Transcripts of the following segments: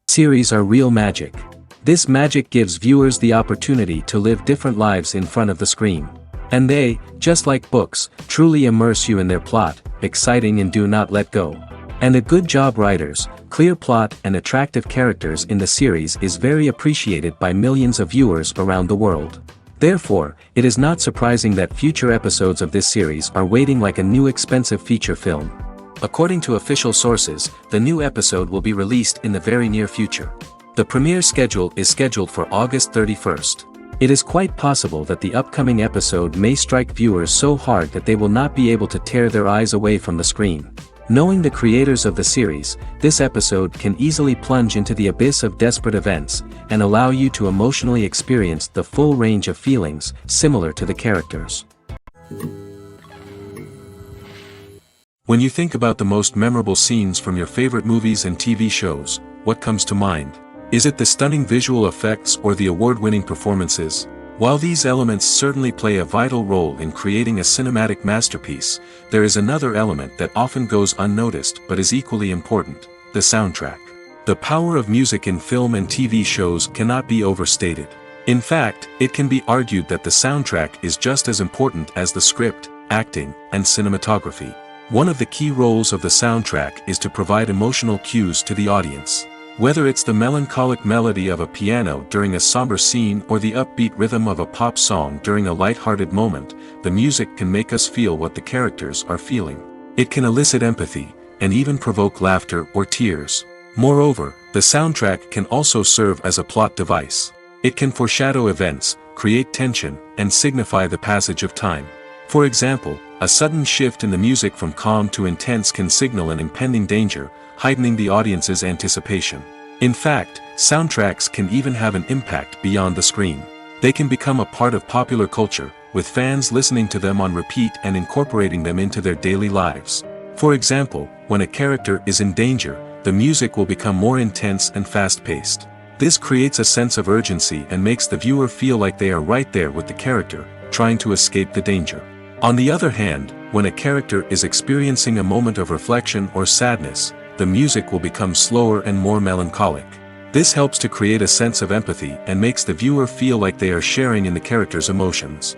Series are real magic. This magic gives viewers the opportunity to live different lives in front of the screen. And they, just like books, truly immerse you in their plot, exciting and do not let go. And a good job writers, clear plot and attractive characters in the series is very appreciated by millions of viewers around the world. Therefore, it is not surprising that future episodes of this series are waiting like a new expensive feature film. According to official sources, the new episode will be released in the very near future. The premiere schedule is scheduled for August 31st. It is quite possible that the upcoming episode may strike viewers so hard that they will not be able to tear their eyes away from the screen. Knowing the creators of the series, this episode can easily plunge into the abyss of desperate events, and allow you to emotionally experience the full range of feelings, similar to the characters. When you think about the most memorable scenes from your favorite movies and TV shows, what comes to mind? Is it the stunning visual effects or the award-winning performances? While these elements certainly play a vital role in creating a cinematic masterpiece, there is another element that often goes unnoticed but is equally important: the soundtrack. The power of music in film and TV shows cannot be overstated. In fact, it can be argued that the soundtrack is just as important as the script, acting, and cinematography. One of the key roles of the soundtrack is to provide emotional cues to the audience. Whether it's the melancholic melody of a piano during a somber scene or the upbeat rhythm of a pop song during a light-hearted moment, the music can make us feel what the characters are feeling. It can elicit empathy, and even provoke laughter or tears. Moreover, the soundtrack can also serve as a plot device. It can foreshadow events, create tension, and signify the passage of time. For example, a sudden shift in the music from calm to intense can signal an impending danger, heightening the audience's anticipation. In fact, soundtracks can even have an impact beyond the screen. They can become a part of popular culture, with fans listening to them on repeat and incorporating them into their daily lives. For example, when a character is in danger, the music will become more intense and fast-paced. This creates a sense of urgency and makes the viewer feel like they are right there with the character, trying to escape the danger. On the other hand, when a character is experiencing a moment of reflection or sadness, the music will become slower and more melancholic. This helps to create a sense of empathy and makes the viewer feel like they are sharing in the character's emotions.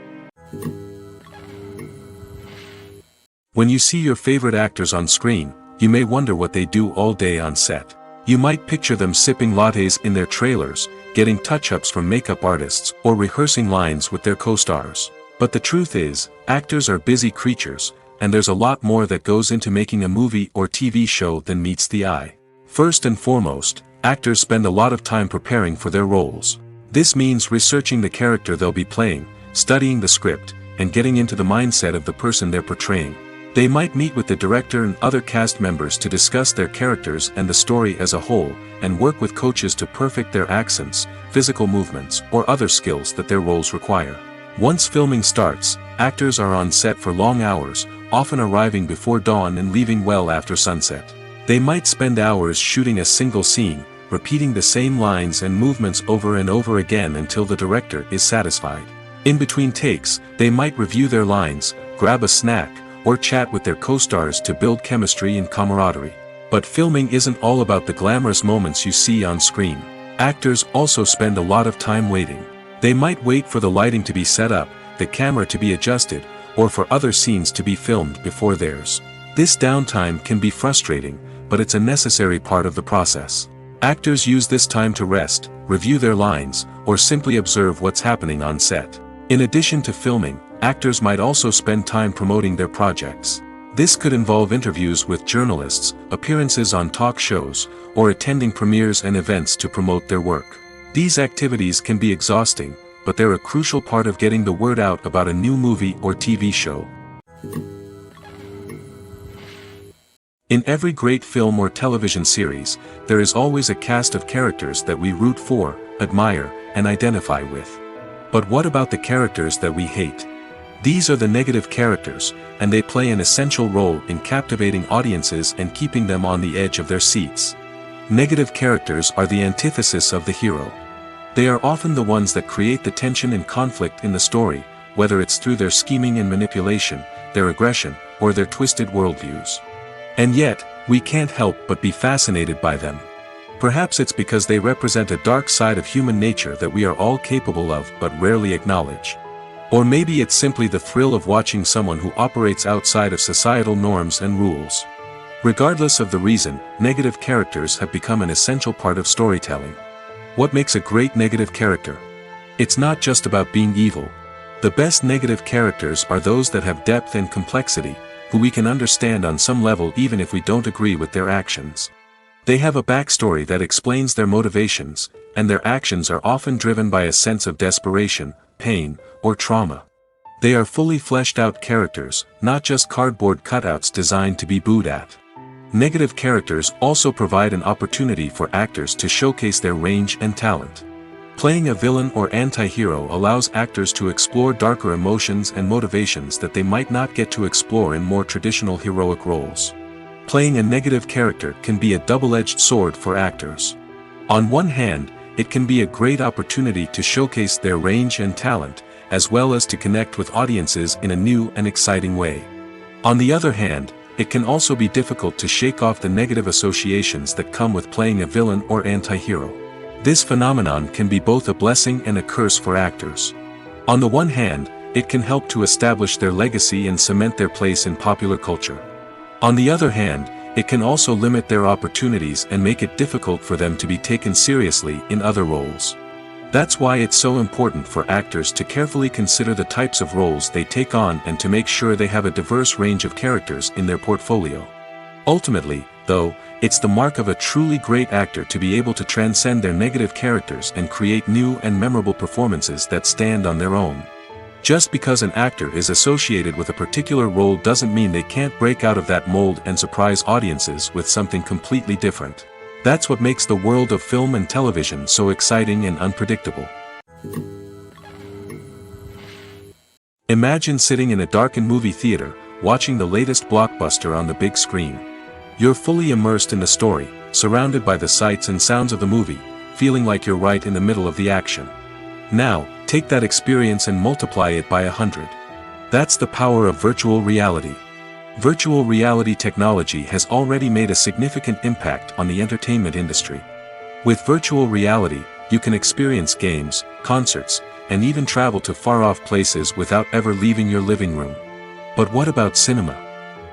When you see your favorite actors on screen, you may wonder what they do all day on set. You might picture them sipping lattes in their trailers, getting touch-ups from makeup artists, or rehearsing lines with their co-stars. But the truth is, actors are busy creatures, and there's a lot more that goes into making a movie or TV show than meets the eye. First and foremost, actors spend a lot of time preparing for their roles. This means researching the character they'll be playing, studying the script, and getting into the mindset of the person they're portraying. They might meet with the director and other cast members to discuss their characters and the story as a whole, and work with coaches to perfect their accents, physical movements, or other skills that their roles require. Once filming starts, actors are on set for long hours, often arriving before dawn and leaving well after sunset. They might spend hours shooting a single scene, repeating the same lines and movements over and over again until the director is satisfied. In between takes, they might review their lines, grab a snack, or chat with their co-stars to build chemistry and camaraderie. But filming isn't all about the glamorous moments you see on screen. Actors also spend a lot of time waiting. They might wait for the lighting to be set up, the camera to be adjusted, or for other scenes to be filmed before theirs. This downtime can be frustrating, but it's a necessary part of the process. Actors use this time to rest, review their lines, or simply observe what's happening on set. In addition to filming, actors might also spend time promoting their projects. This could involve interviews with journalists, appearances on talk shows, or attending premieres and events to promote their work. These activities can be exhausting, but they're a crucial part of getting the word out about a new movie or TV show. In every great film or television series, there is always a cast of characters that we root for, admire, and identify with. But what about the characters that we hate? These are the negative characters, and they play an essential role in captivating audiences and keeping them on the edge of their seats. Negative characters are the antithesis of the hero. They are often the ones that create the tension and conflict in the story, whether it's through their scheming and manipulation, their aggression, or their twisted worldviews. And yet, we can't help but be fascinated by them. Perhaps it's because they represent a dark side of human nature that we are all capable of but rarely acknowledge. Or maybe it's simply the thrill of watching someone who operates outside of societal norms and rules. Regardless of the reason, negative characters have become an essential part of storytelling. What makes a great negative character? It's not just about being evil. The best negative characters are those that have depth and complexity, who we can understand on some level even if we don't agree with their actions. They have a backstory that explains their motivations, and their actions are often driven by a sense of desperation, pain, or trauma. They are fully fleshed out characters, not just cardboard cutouts designed to be booed at. Negative characters also provide an opportunity for actors to showcase their range and talent. Playing a villain or anti-hero allows actors to explore darker emotions and motivations that they might not get to explore in more traditional heroic roles. Playing a negative character can be a double-edged sword for actors. On one hand, it can be a great opportunity to showcase their range and talent, as well as to connect with audiences in a new and exciting way. On the other hand, it can also be difficult to shake off the negative associations that come with playing a villain or anti-hero. This phenomenon can be both a blessing and a curse for actors. On the one hand, it can help to establish their legacy and cement their place in popular culture. On the other hand, it can also limit their opportunities and make it difficult for them to be taken seriously in other roles. That's why it's so important for actors to carefully consider the types of roles they take on and to make sure they have a diverse range of characters in their portfolio. Ultimately, though, it's the mark of a truly great actor to be able to transcend their negative characters and create new and memorable performances that stand on their own. Just because an actor is associated with a particular role doesn't mean they can't break out of that mold and surprise audiences with something completely different. That's what makes the world of film and television so exciting and unpredictable. Imagine sitting in a darkened movie theater, watching the latest blockbuster on the big screen. You're fully immersed in the story, surrounded by the sights and sounds of the movie, feeling like you're right in the middle of the action. Now, take that experience and multiply it by 100. That's the power of virtual reality. Virtual reality technology has already made a significant impact on the entertainment industry. With virtual reality, you can experience games, concerts, and even travel to far-off places without ever leaving your living room. But what about cinema?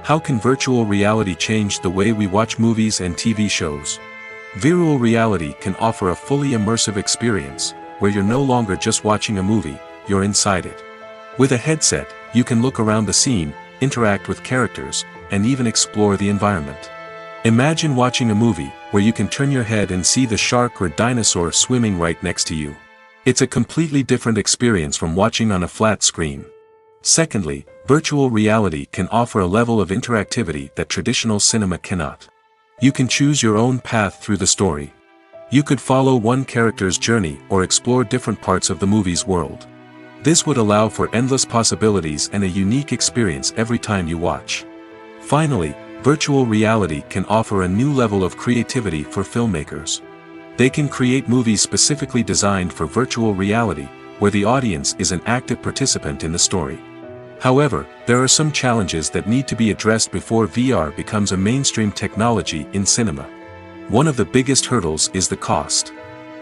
How can virtual reality change the way we watch movies and TV shows? Virtual reality can offer a fully immersive experience, where you're no longer just watching a movie, you're inside it. With a headset, you can look around the scene, interact with characters, and even explore the environment. Imagine watching a movie where you can turn your head and see the shark or dinosaur swimming right next to you. It's a completely different experience from watching on a flat screen. Secondly, virtual reality can offer a level of interactivity that traditional cinema cannot. You can choose your own path through the story. You could follow one character's journey or explore different parts of the movie's world. This would allow for endless possibilities and a unique experience every time you watch. Finally, virtual reality can offer a new level of creativity for filmmakers. They can create movies specifically designed for virtual reality, where the audience is an active participant in the story. However, there are some challenges that need to be addressed before VR becomes a mainstream technology in cinema. One of the biggest hurdles is the cost.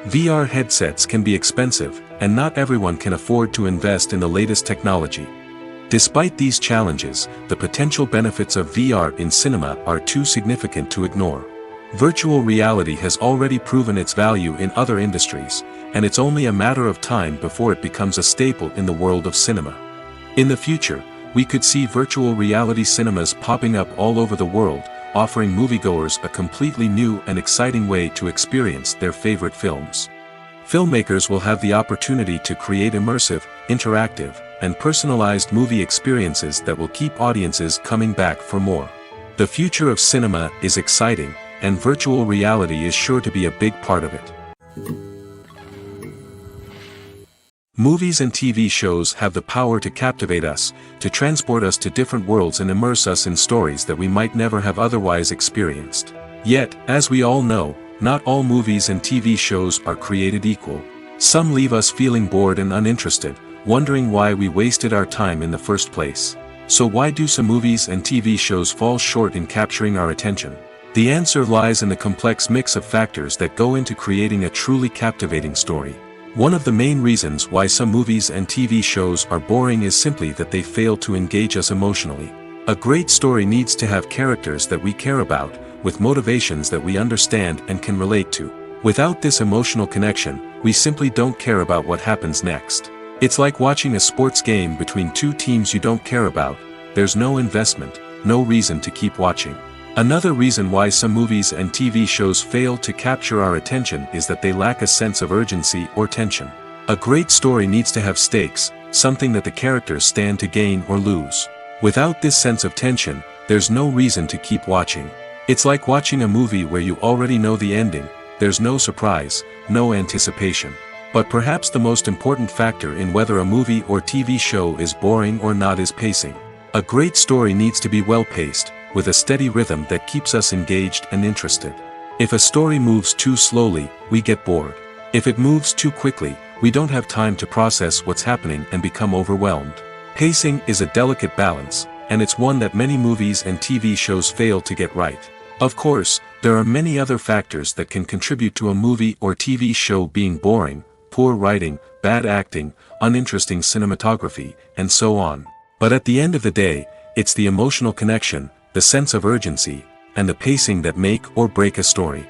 VR headsets can be expensive, and not everyone can afford to invest in the latest technology. Despite these challenges, the potential benefits of VR in cinema are too significant to ignore. Virtual reality has already proven its value in other industries, and it's only a matter of time before it becomes a staple in the world of cinema. In the future, we could see virtual reality cinemas popping up all over the world, offering moviegoers a completely new and exciting way to experience their favorite films. Filmmakers will have the opportunity to create immersive, interactive, and personalized movie experiences that will keep audiences coming back for more. The future of cinema is exciting, and virtual reality is sure to be a big part of it. Movies and TV shows have the power to captivate us, to transport us to different worlds and immerse us in stories that we might never have otherwise experienced. Yet, as we all know, not all movies and TV shows are created equal. Some leave us feeling bored and uninterested, wondering why we wasted our time in the first place. So why do some movies and TV shows fall short in capturing our attention? The answer lies in the complex mix of factors that go into creating a truly captivating story. One of the main reasons why some movies and TV shows are boring is simply that they fail to engage us emotionally. A great story needs to have characters that we care about, with motivations that we understand and can relate to. Without this emotional connection, we simply don't care about what happens next. It's like watching a sports game between two teams you don't care about. There's no investment, no reason to keep watching. Another reason why some movies and TV shows fail to capture our attention is that they lack a sense of urgency or tension. A great story needs to have stakes, something that the characters stand to gain or lose. Without this sense of tension, there's no reason to keep watching. It's like watching a movie where you already know the ending. There's no surprise, no anticipation. But perhaps the most important factor in whether a movie or TV show is boring or not is pacing. A great story needs to be well-paced, with a steady rhythm that keeps us engaged and interested. If a story moves too slowly, we get bored. If it moves too quickly, we don't have time to process what's happening and become overwhelmed. Pacing is a delicate balance, and it's one that many movies and TV shows fail to get right. Of course, there are many other factors that can contribute to a movie or TV show being boring: poor writing, bad acting, uninteresting cinematography, and so on. But at the end of the day, it's the emotional connection, the sense of urgency, and the pacing that make or break a story.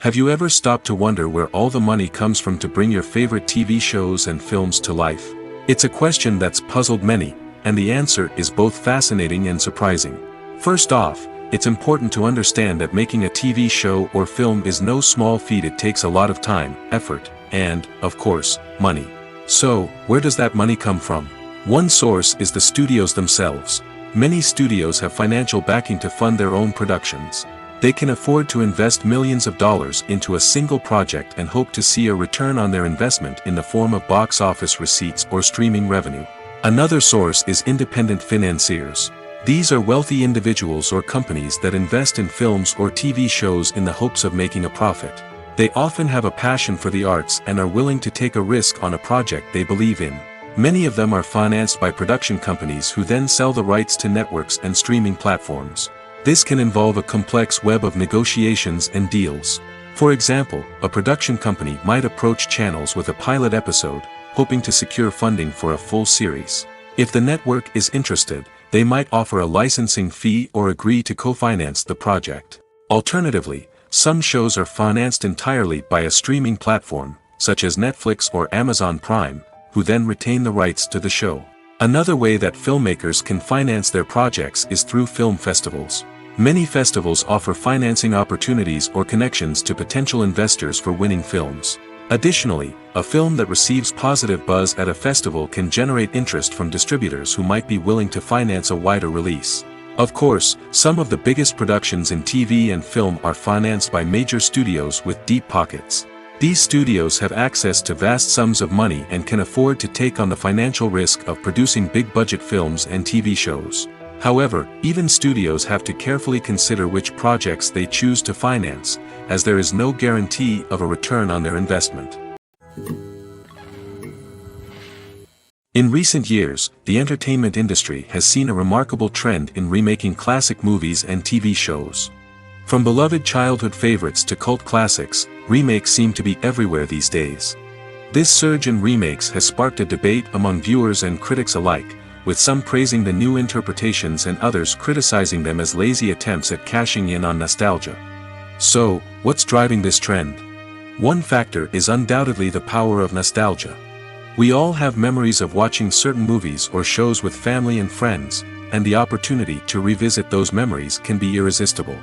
Have you ever stopped to wonder where all the money comes from to bring your favorite TV shows and films to life? It's a question that's puzzled many, and the answer is both fascinating and surprising. First off, it's important to understand that making a TV show or film is no small feat. It takes a lot of time, effort, and, of course, money. So, where does that money come from? One source is the studios themselves. Many studios have financial backing to fund their own productions. They can afford to invest millions of dollars into a single project and hope to see a return on their investment in the form of box office receipts or streaming revenue. Another source is independent financiers. These are wealthy individuals or companies that invest in films or TV shows in the hopes of making a profit. They often have a passion for the arts and are willing to take a risk on a project they believe in. Many of them are financed by production companies who then sell the rights to networks and streaming platforms. This can involve a complex web of negotiations and deals. For example, a production company might approach channels with a pilot episode, hoping to secure funding for a full series. If the network is interested, they might offer a licensing fee or agree to co-finance the project. Alternatively, some shows are financed entirely by a streaming platform, such as Netflix or Amazon Prime, who then retain the rights to the show. Another way that filmmakers can finance their projects is through film festivals. Many festivals offer financing opportunities or connections to potential investors for winning films. Additionally, a film that receives positive buzz at a festival can generate interest from distributors who might be willing to finance a wider release. Of course, some of the biggest productions in TV and film are financed by major studios with deep pockets. These studios have access to vast sums of money and can afford to take on the financial risk of producing big-budget films and TV shows. However, even studios have to carefully consider which projects they choose to finance, as there is no guarantee of a return on their investment. In recent years, the entertainment industry has seen a remarkable trend in remaking classic movies and TV shows. From beloved childhood favorites to cult classics, remakes seem to be everywhere these days. This surge in remakes has sparked a debate among viewers and critics alike, with some praising the new interpretations and others criticizing them as lazy attempts at cashing in on nostalgia. So, what's driving this trend? One factor is undoubtedly the power of nostalgia. We all have memories of watching certain movies or shows with family and friends, and the opportunity to revisit those memories can be irresistible.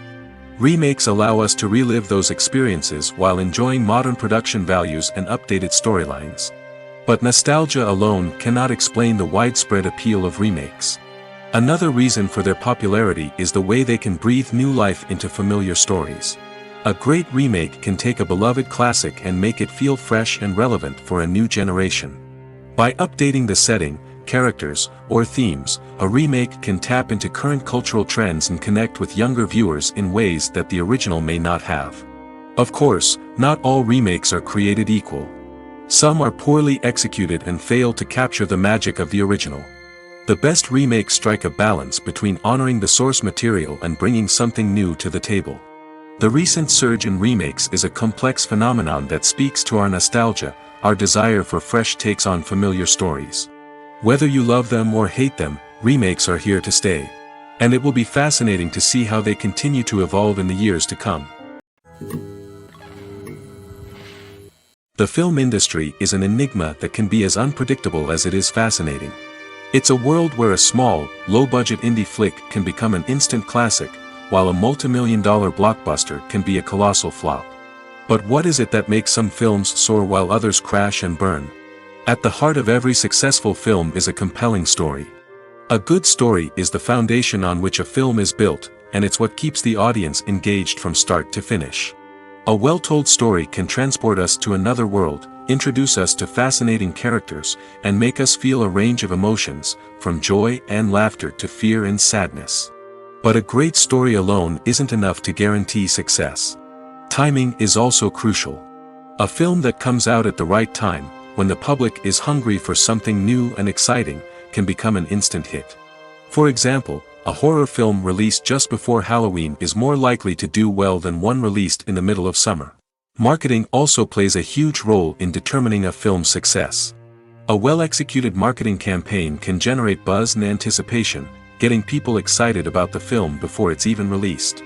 Remakes allow us to relive those experiences while enjoying modern production values and updated storylines. But nostalgia alone cannot explain the widespread appeal of remakes. Another reason for their popularity is the way they can breathe new life into familiar stories. A great remake can take a beloved classic and make it feel fresh and relevant for a new generation. By updating the setting, characters, or themes, a remake can tap into current cultural trends and connect with younger viewers in ways that the original may not have. Of course, not all remakes are created equal. Some are poorly executed and fail to capture the magic of the original. The best remakes strike a balance between honoring the source material and bringing something new to the table. The recent surge in remakes is a complex phenomenon that speaks to our nostalgia, our desire for fresh takes on familiar stories. Whether you love them or hate them, remakes are here to stay. And it will be fascinating to see how they continue to evolve in the years to come. The film industry is an enigma that can be as unpredictable as it is fascinating. It's a world where a small, low-budget indie flick can become an instant classic, while a multi-million-dollar blockbuster can be a colossal flop. But what is it that makes some films soar while others crash and burn? At the heart of every successful film is a compelling story. A good story is the foundation on which a film is built, and it's what keeps the audience engaged from start to finish. A well-told story can transport us to another world, introduce us to fascinating characters, and make us feel a range of emotions, from joy and laughter to fear and sadness. But a great story alone isn't enough to guarantee success. Timing is also crucial. A film that comes out at the right time, when the public is hungry for something new and exciting, can become an instant hit. For example, a horror film released just before Halloween is more likely to do well than one released in the middle of summer. Marketing also plays a huge role in determining a film's success. A well-executed marketing campaign can generate buzz and anticipation, getting people excited about the film before it's even released.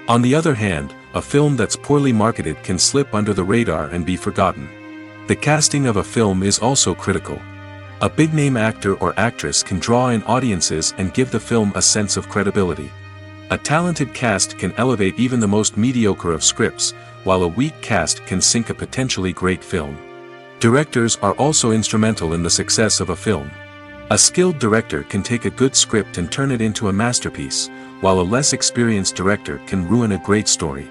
On the other hand, a film that's poorly marketed can slip under the radar and be forgotten. The casting of a film is also critical. A big-name actor or actress can draw in audiences and give the film a sense of credibility. A talented cast can elevate even the most mediocre of scripts, while a weak cast can sink a potentially great film. Directors are also instrumental in the success of a film. A skilled director can take a good script and turn it into a masterpiece, while a less experienced director can ruin a great story.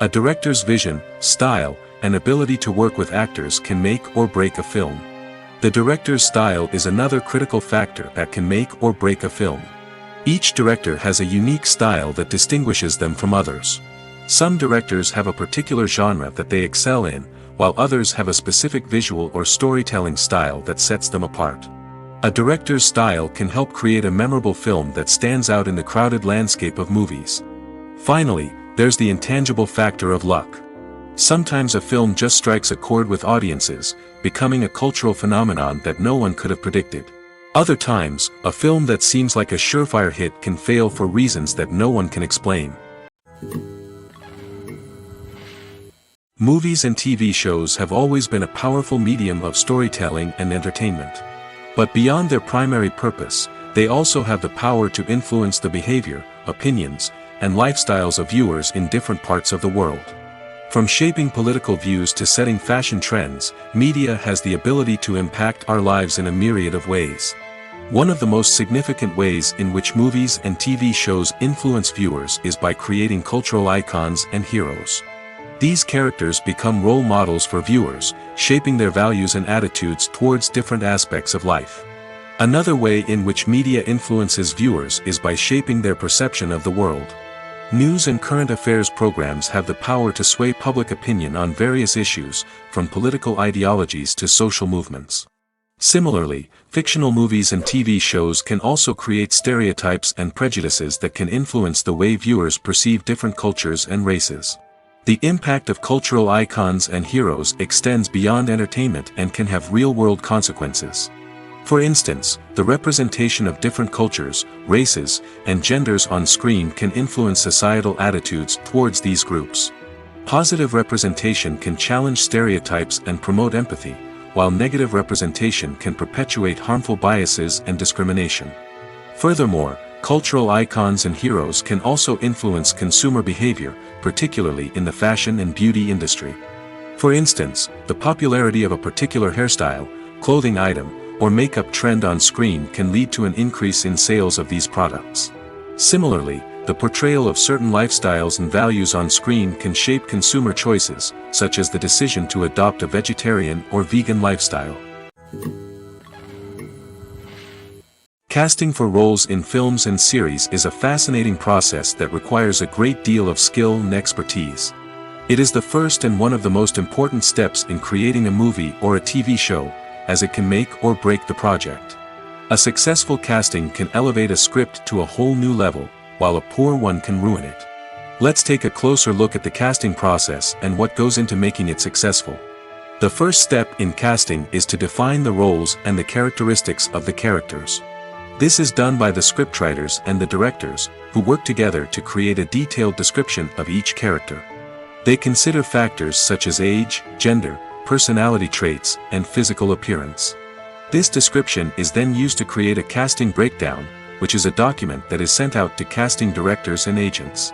A director's vision, style, and ability to work with actors can make or break a film. The director's style is another critical factor that can make or break a film. Each director has a unique style that distinguishes them from others. Some directors have a particular genre that they excel in, while others have a specific visual or storytelling style that sets them apart. A director's style can help create a memorable film that stands out in the crowded landscape of movies. Finally, there's the intangible factor of luck. Sometimes a film just strikes a chord with audiences, becoming a cultural phenomenon that no one could have predicted. Other times, a film that seems like a surefire hit can fail for reasons that no one can explain. Movies and TV shows have always been a powerful medium of storytelling and entertainment. But beyond their primary purpose, they also have the power to influence the behavior, opinions, and lifestyles of viewers in different parts of the world. From shaping political views to setting fashion trends, media has the ability to impact our lives in a myriad of ways. One of the most significant ways in which movies and TV shows influence viewers is by creating cultural icons and heroes. These characters become role models for viewers, shaping their values and attitudes towards different aspects of life. Another way in which media influences viewers is by shaping their perception of the world. News and current affairs programs have the power to sway public opinion on various issues, from political ideologies to social movements. Similarly, fictional movies and TV shows can also create stereotypes and prejudices that can influence the way viewers perceive different cultures and races. The impact of cultural icons and heroes extends beyond entertainment and can have real-world consequences. For instance, the representation of different cultures, races, and genders on screen can influence societal attitudes towards these groups. Positive representation can challenge stereotypes and promote empathy, while negative representation can perpetuate harmful biases and discrimination. Furthermore, cultural icons and heroes can also influence consumer behavior, particularly in the fashion and beauty industry. For instance, the popularity of a particular hairstyle, clothing item, or makeup trend on screen can lead to an increase in sales of these products. Similarly, the portrayal of certain lifestyles and values on screen can shape consumer choices, such as the decision to adopt a vegetarian or vegan lifestyle. Casting for roles in films and series is a fascinating process that requires a great deal of skill and expertise. It is the first and one of the most important steps in creating a movie or a TV show, as it can make or break the project. A successful casting can elevate a script to a whole new level, while a poor one can ruin it. Let's take a closer look at the casting process and what goes into making it successful. The first step in casting is to define the roles and the characteristics of the characters. This is done by the scriptwriters and the directors, who work together to create a detailed description of each character. They consider factors such as age, gender, personality traits, and physical appearance. This description is then used to create a casting breakdown, which is a document that is sent out to casting directors and agents.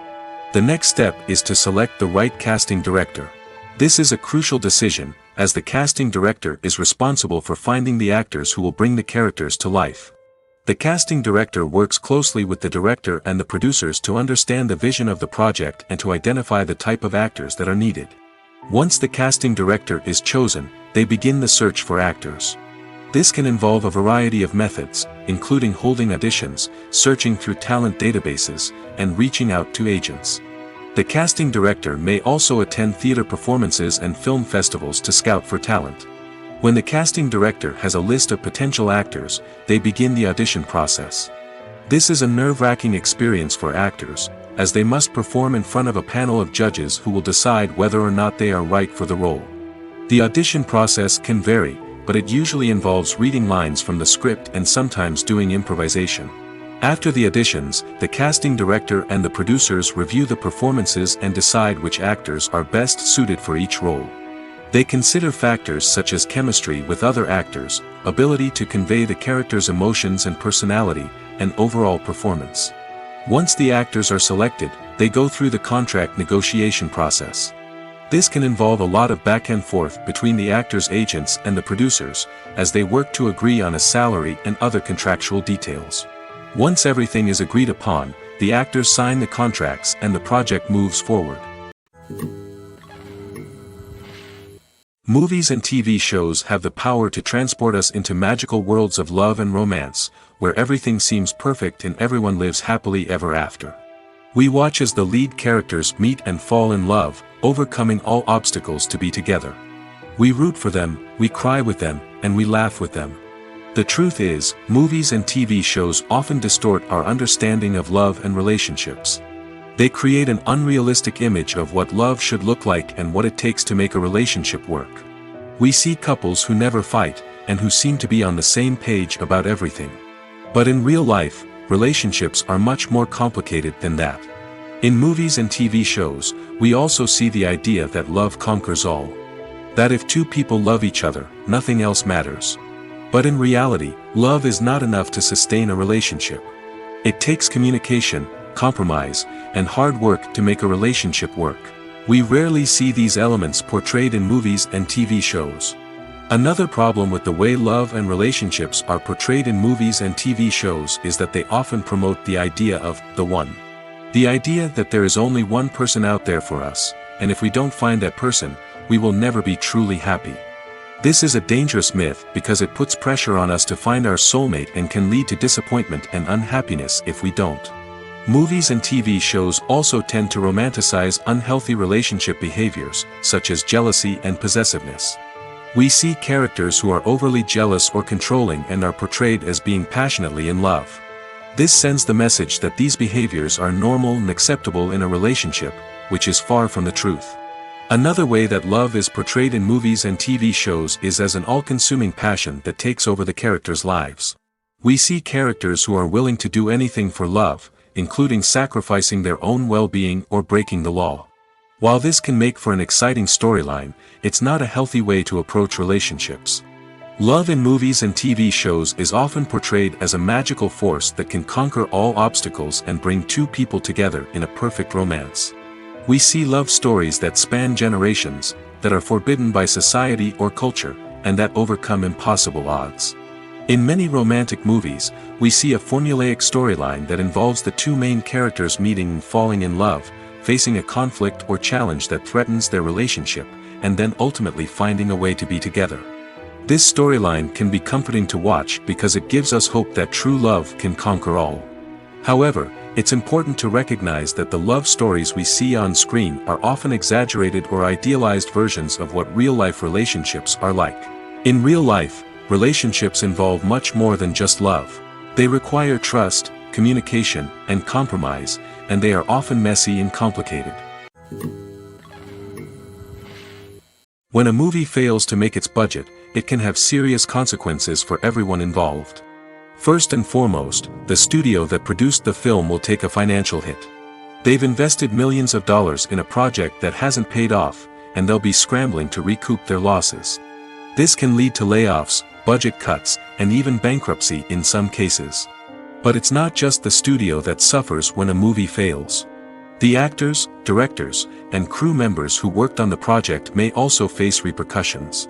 The next step is to select the right casting director. This is a crucial decision, as the casting director is responsible for finding the actors who will bring the characters to life. The casting director works closely with the director and the producers to understand the vision of the project and to identify the type of actors that are needed. Once the casting director is chosen, they begin the search for actors. This can involve a variety of methods, including holding auditions, searching through talent databases, and reaching out to agents. The casting director may also attend theater performances and film festivals to scout for talent. When the casting director has a list of potential actors, they begin the audition process. This is a nerve-wracking experience for actors, as they must perform in front of a panel of judges who will decide whether or not they are right for the role. The audition process can vary, but it usually involves reading lines from the script and sometimes doing improvisation. After the auditions, the casting director and the producers review the performances and decide which actors are best suited for each role. They consider factors such as chemistry with other actors, ability to convey the character's emotions and personality, and overall performance. Once the actors are selected, they go through the contract negotiation process. This can involve a lot of back and forth between the actors' agents and the producers, as they work to agree on a salary and other contractual details. Once everything is agreed upon, the actors sign the contracts and the project moves forward. Movies and TV shows have the power to transport us into magical worlds of love and romance, where everything seems perfect and everyone lives happily ever after. We watch as the lead characters meet and fall in love, overcoming all obstacles to be together. We root for them, we cry with them, and we laugh with them. The truth is, movies and TV shows often distort our understanding of love and relationships. They create an unrealistic image of what love should look like and what it takes to make a relationship work. We see couples who never fight, and who seem to be on the same page about everything. But in real life, relationships are much more complicated than that. In movies and TV shows, we also see the idea that love conquers all. That if two people love each other, nothing else matters. But in reality, love is not enough to sustain a relationship. It takes communication, compromise, and hard work to make a relationship work. We rarely see these elements portrayed in movies and TV shows. Another problem with the way love and relationships are portrayed in movies and TV shows is that they often promote the idea of the one. The idea that there is only one person out there for us, and if we don't find that person, we will never be truly happy. This is a dangerous myth because it puts pressure on us to find our soulmate and can lead to disappointment and unhappiness if we don't. Movies and TV shows also tend to romanticize unhealthy relationship behaviors, such as jealousy and possessiveness. We see characters who are overly jealous or controlling and are portrayed as being passionately in love. This sends the message that these behaviors are normal and acceptable in a relationship, which is far from the truth. Another way that love is portrayed in movies and TV shows is as an all-consuming passion that takes over the characters' lives. We see characters who are willing to do anything for love, including sacrificing their own well-being or breaking the law. While this can make for an exciting storyline, it's not a healthy way to approach relationships. Love in movies and TV shows is often portrayed as a magical force that can conquer all obstacles and bring two people together in a perfect romance. We see love stories that span generations, that are forbidden by society or culture, and that overcome impossible odds. In many romantic movies, we see a formulaic storyline that involves the two main characters meeting and falling in love, facing a conflict or challenge that threatens their relationship, and then ultimately finding a way to be together. This storyline can be comforting to watch because it gives us hope that true love can conquer all. However, it's important to recognize that the love stories we see on screen are often exaggerated or idealized versions of what real-life relationships are like. In real life, relationships involve much more than just love. They require trust, communication, and compromise, and they are often messy and complicated. When a movie fails to make its budget, it can have serious consequences for everyone involved. First and foremost, the studio that produced the film will take a financial hit. They've invested millions of dollars in a project that hasn't paid off, and they'll be scrambling to recoup their losses. This can lead to layoffs, budget cuts, and even bankruptcy in some cases. But it's not just the studio that suffers when a movie fails. The actors, directors, and crew members who worked on the project may also face repercussions.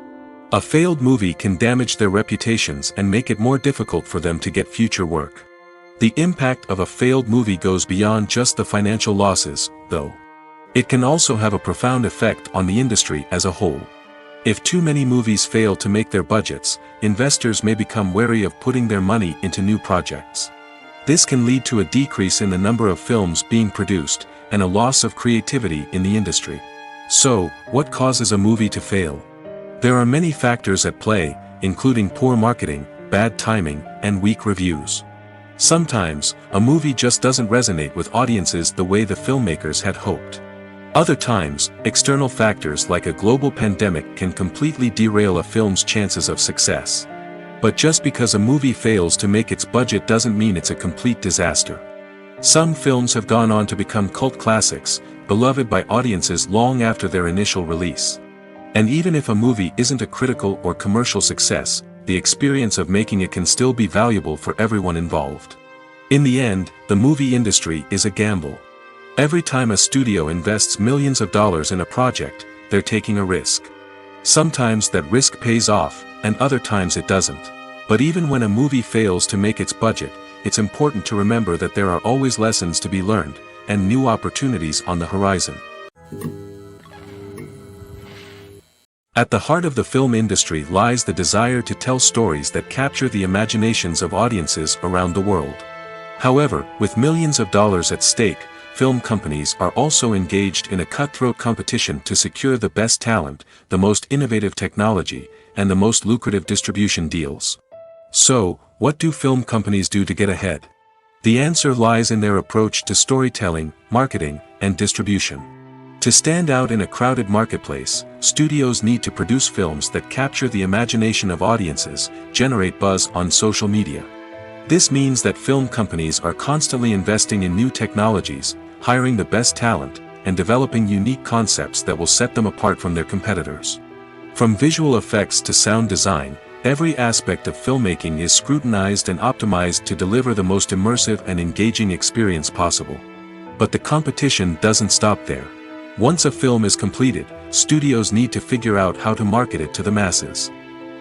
A failed movie can damage their reputations and make it more difficult for them to get future work. The impact of a failed movie goes beyond just the financial losses, though. It can also have a profound effect on the industry as a whole. If too many movies fail to make their budgets, investors may become wary of putting their money into new projects. This can lead to a decrease in the number of films being produced, and a loss of creativity in the industry. So, what causes a movie to fail? There are many factors at play, including poor marketing, bad timing, and weak reviews. Sometimes, a movie just doesn't resonate with audiences the way the filmmakers had hoped. Other times, external factors like a global pandemic can completely derail a film's chances of success. But just because a movie fails to make its budget doesn't mean it's a complete disaster. Some films have gone on to become cult classics, beloved by audiences long after their initial release. And even if a movie isn't a critical or commercial success, the experience of making it can still be valuable for everyone involved. In the end, the movie industry is a gamble. Every time a studio invests millions of dollars in a project, they're taking a risk. Sometimes that risk pays off, and other times it doesn't. But even when a movie fails to make its budget, it's important to remember that there are always lessons to be learned, and new opportunities on the horizon. At the heart of the film industry lies the desire to tell stories that capture the imaginations of audiences around the world. However, with millions of dollars at stake, film companies are also engaged in a cutthroat competition to secure the best talent, the most innovative technology, and the most lucrative distribution deals. So, what do film companies do to get ahead? The answer lies in their approach to storytelling, marketing, and distribution. To stand out in a crowded marketplace, studios need to produce films that capture the imagination of audiences, generate buzz on social media. This means that film companies are constantly investing in new technologies, hiring the best talent, and developing unique concepts that will set them apart from their competitors. From visual effects to sound design, every aspect of filmmaking is scrutinized and optimized to deliver the most immersive and engaging experience possible. But the competition doesn't stop there. Once a film is completed, studios need to figure out how to market it to the masses.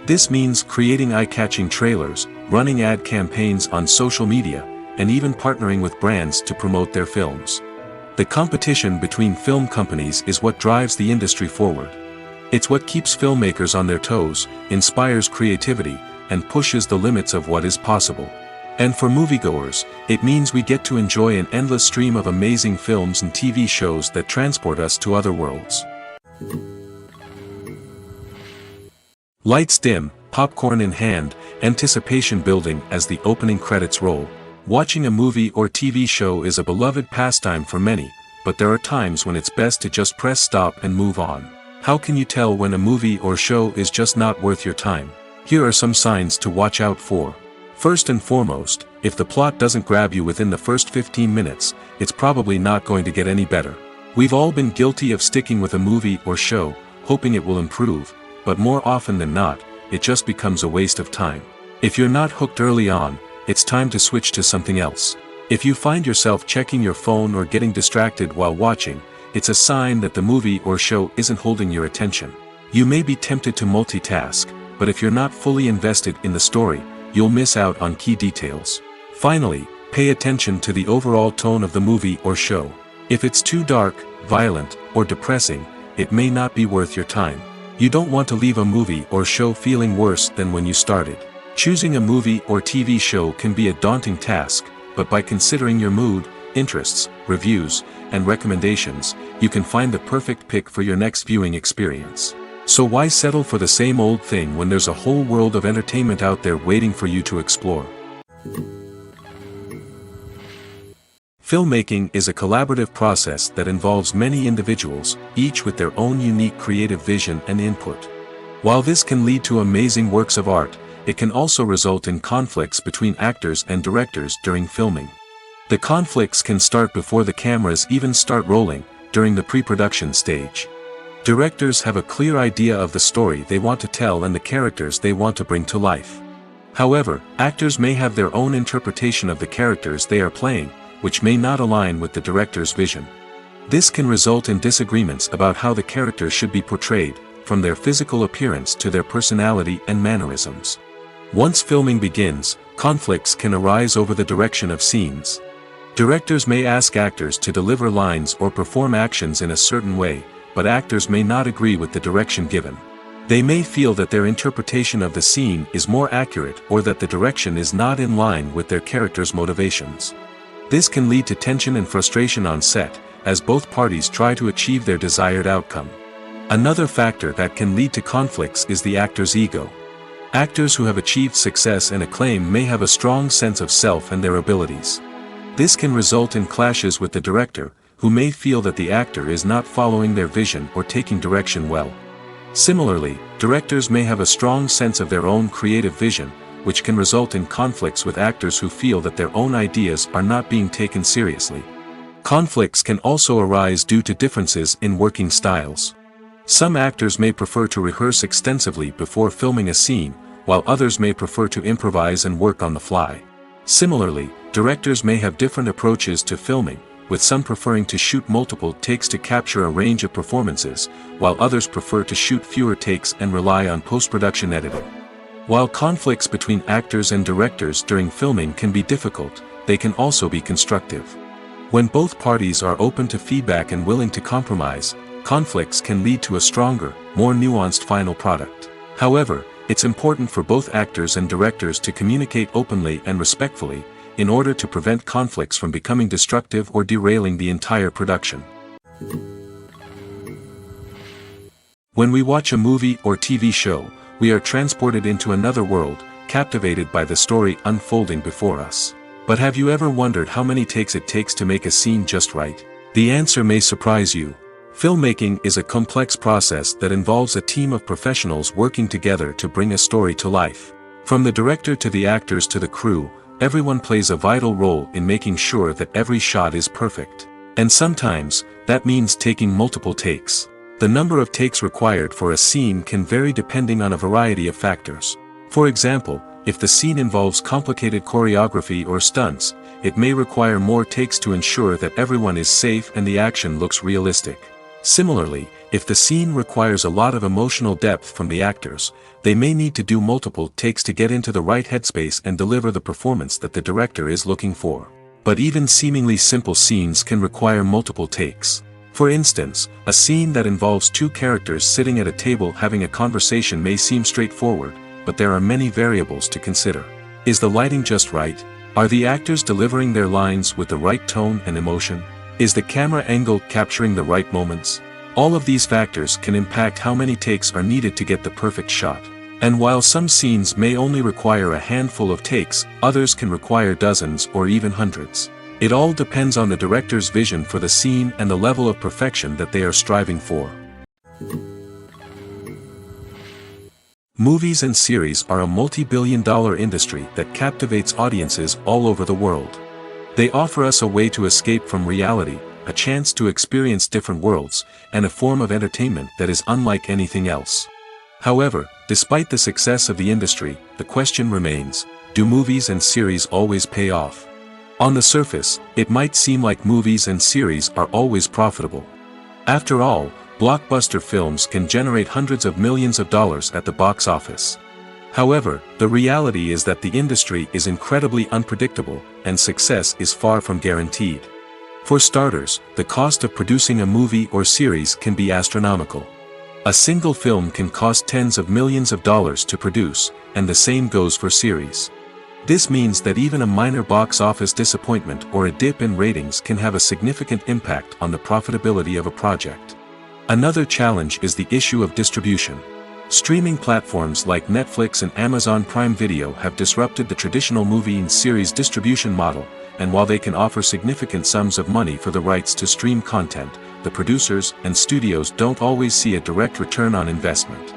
This means creating eye-catching trailers, running ad campaigns on social media, and even partnering with brands to promote their films. The competition between film companies is what drives the industry forward. It's what keeps filmmakers on their toes, inspires creativity, and pushes the limits of what is possible. And for moviegoers, it means we get to enjoy an endless stream of amazing films and TV shows that transport us to other worlds. Lights dim, popcorn in hand, anticipation building as the opening credits roll. Watching a movie or TV show is a beloved pastime for many, but there are times when it's best to just press stop and move on. How can you tell when a movie or show is just not worth your time? Here are some signs to watch out for. First and foremost, if the plot doesn't grab you within the first 15 minutes, it's probably not going to get any better. We've all been guilty of sticking with a movie or show, hoping it will improve, but more often than not, it just becomes a waste of time. If you're not hooked early on, it's time to switch to something else. If you find yourself checking your phone or getting distracted while watching, it's a sign that the movie or show isn't holding your attention. You may be tempted to multitask, but if you're not fully invested in the story, you'll miss out on key details. Finally, pay attention to the overall tone of the movie or show. If it's too dark, violent, or depressing, it may not be worth your time. You don't want to leave a movie or show feeling worse than when you started. Choosing a movie or TV show can be a daunting task, but by considering your mood, interests, reviews, and recommendations, you can find the perfect pick for your next viewing experience. So why settle for the same old thing when there's a whole world of entertainment out there waiting for you to explore? Filmmaking is a collaborative process that involves many individuals, each with their own unique creative vision and input. While this can lead to amazing works of art, it can also result in conflicts between actors and directors during filming. The conflicts can start before the cameras even start rolling, during the pre-production stage. Directors have a clear idea of the story they want to tell and the characters they want to bring to life. However, actors may have their own interpretation of the characters they are playing, which may not align with the director's vision. This can result in disagreements about how the characters should be portrayed, from their physical appearance to their personality and mannerisms. Once filming begins, conflicts can arise over the direction of scenes. Directors may ask actors to deliver lines or perform actions in a certain way, but actors may not agree with the direction given. They may feel that their interpretation of the scene is more accurate or that the direction is not in line with their character's motivations. This can lead to tension and frustration on set, as both parties try to achieve their desired outcome. Another factor that can lead to conflicts is the actor's ego. Actors who have achieved success and acclaim may have a strong sense of self and their abilities. This can result in clashes with the director, who may feel that the actor is not following their vision or taking direction well. Similarly, directors may have a strong sense of their own creative vision, which can result in conflicts with actors who feel that their own ideas are not being taken seriously. Conflicts can also arise due to differences in working styles. Some actors may prefer to rehearse extensively before filming a scene, while others may prefer to improvise and work on the fly. Similarly, directors may have different approaches to filming, with some preferring to shoot multiple takes to capture a range of performances, while others prefer to shoot fewer takes and rely on post-production editing. While conflicts between actors and directors during filming can be difficult, they can also be constructive. When both parties are open to feedback and willing to compromise, conflicts can lead to a stronger, more nuanced final product. However, it's important for both actors and directors to communicate openly and respectfully, in order to prevent conflicts from becoming destructive or derailing the entire production. When we watch a movie or TV show, we are transported into another world, captivated by the story unfolding before us. But have you ever wondered how many takes it takes to make a scene just right? The answer may surprise you. Filmmaking is a complex process that involves a team of professionals working together to bring a story to life. From the director to the actors to the crew, everyone plays a vital role in making sure that every shot is perfect. And sometimes, that means taking multiple takes. The number of takes required for a scene can vary depending on a variety of factors. For example, if the scene involves complicated choreography or stunts, it may require more takes to ensure that everyone is safe and the action looks realistic. Similarly, if the scene requires a lot of emotional depth from the actors, they may need to do multiple takes to get into the right headspace and deliver the performance that the director is looking for. But even seemingly simple scenes can require multiple takes. For instance, a scene that involves two characters sitting at a table having a conversation may seem straightforward, but there are many variables to consider. Is the lighting just right? Are the actors delivering their lines with the right tone and emotion? Is the camera angle capturing the right moments? All of these factors can impact how many takes are needed to get the perfect shot. And while some scenes may only require a handful of takes, others can require dozens or even hundreds. It all depends on the director's vision for the scene and the level of perfection that they are striving for. Movies and series are a multi-billion-dollar industry that captivates audiences all over the world. They offer us a way to escape from reality, a chance to experience different worlds, and a form of entertainment that is unlike anything else. However, despite the success of the industry, the question remains, do movies and series always pay off? On the surface, it might seem like movies and series are always profitable. After all, blockbuster films can generate hundreds of millions of dollars at the box office. However, the reality is that the industry is incredibly unpredictable, and success is far from guaranteed. For starters, the cost of producing a movie or series can be astronomical. A single film can cost tens of millions of dollars to produce, and the same goes for series. This means that even a minor box office disappointment or a dip in ratings can have a significant impact on the profitability of a project. Another challenge is the issue of distribution. Streaming platforms like Netflix and Amazon Prime Video have disrupted the traditional movie and series distribution model, and while they can offer significant sums of money for the rights to stream content, the producers and studios don't always see a direct return on investment.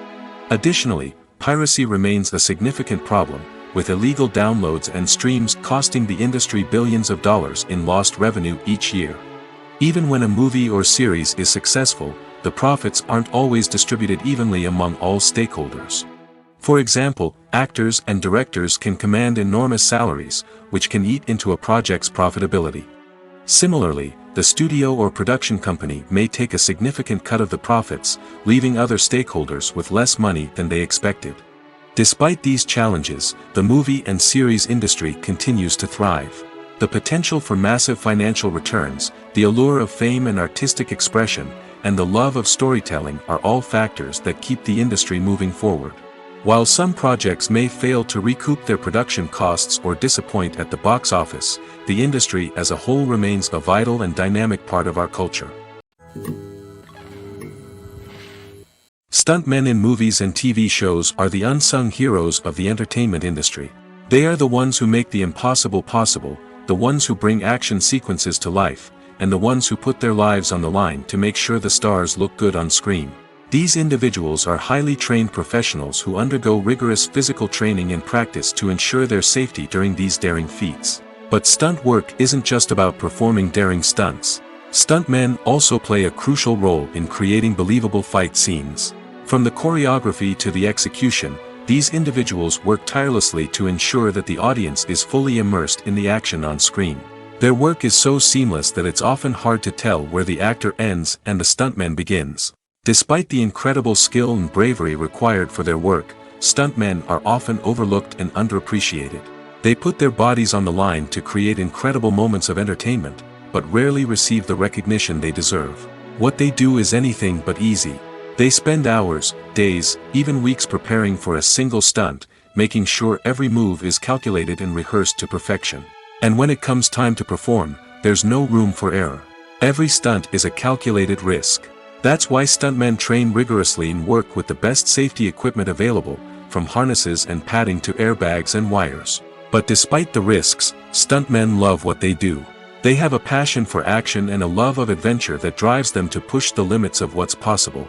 Additionally, piracy remains a significant problem, with illegal downloads and streams costing the industry billions of dollars in lost revenue each year. Even when a movie or series is successful, the profits aren't always distributed evenly among all stakeholders. For example, actors and directors can command enormous salaries, which can eat into a project's profitability. Similarly, the studio or production company may take a significant cut of the profits, leaving other stakeholders with less money than they expected. Despite these challenges, the movie and series industry continues to thrive. The potential for massive financial returns, the allure of fame and artistic expression, and the love of storytelling are all factors that keep the industry moving forward. While some projects may fail to recoup their production costs or disappoint at the box office, the industry as a whole remains a vital and dynamic part of our culture. Stuntmen in movies and TV shows are the unsung heroes of the entertainment industry. They are the ones who make the impossible possible, the ones who bring action sequences to life, and the ones who put their lives on the line to make sure the stars look good on screen. These individuals are highly trained professionals who undergo rigorous physical training and practice to ensure their safety during these daring feats. But stunt work isn't just about performing daring stunts. Stuntmen also play a crucial role in creating believable fight scenes. From the choreography to the execution, these individuals work tirelessly to ensure that the audience is fully immersed in the action on screen. Their work is so seamless that it's often hard to tell where the actor ends and the stuntman begins. Despite the incredible skill and bravery required for their work, stuntmen are often overlooked and underappreciated. They put their bodies on the line to create incredible moments of entertainment, but rarely receive the recognition they deserve. What they do is anything but easy. They spend hours, days, even weeks preparing for a single stunt, making sure every move is calculated and rehearsed to perfection. And when it comes time to perform, there's no room for error. Every stunt is a calculated risk. That's why stuntmen train rigorously and work with the best safety equipment available, from harnesses and padding to airbags and wires. But despite the risks, stuntmen love what they do. They have a passion for action and a love of adventure that drives them to push the limits of what's possible.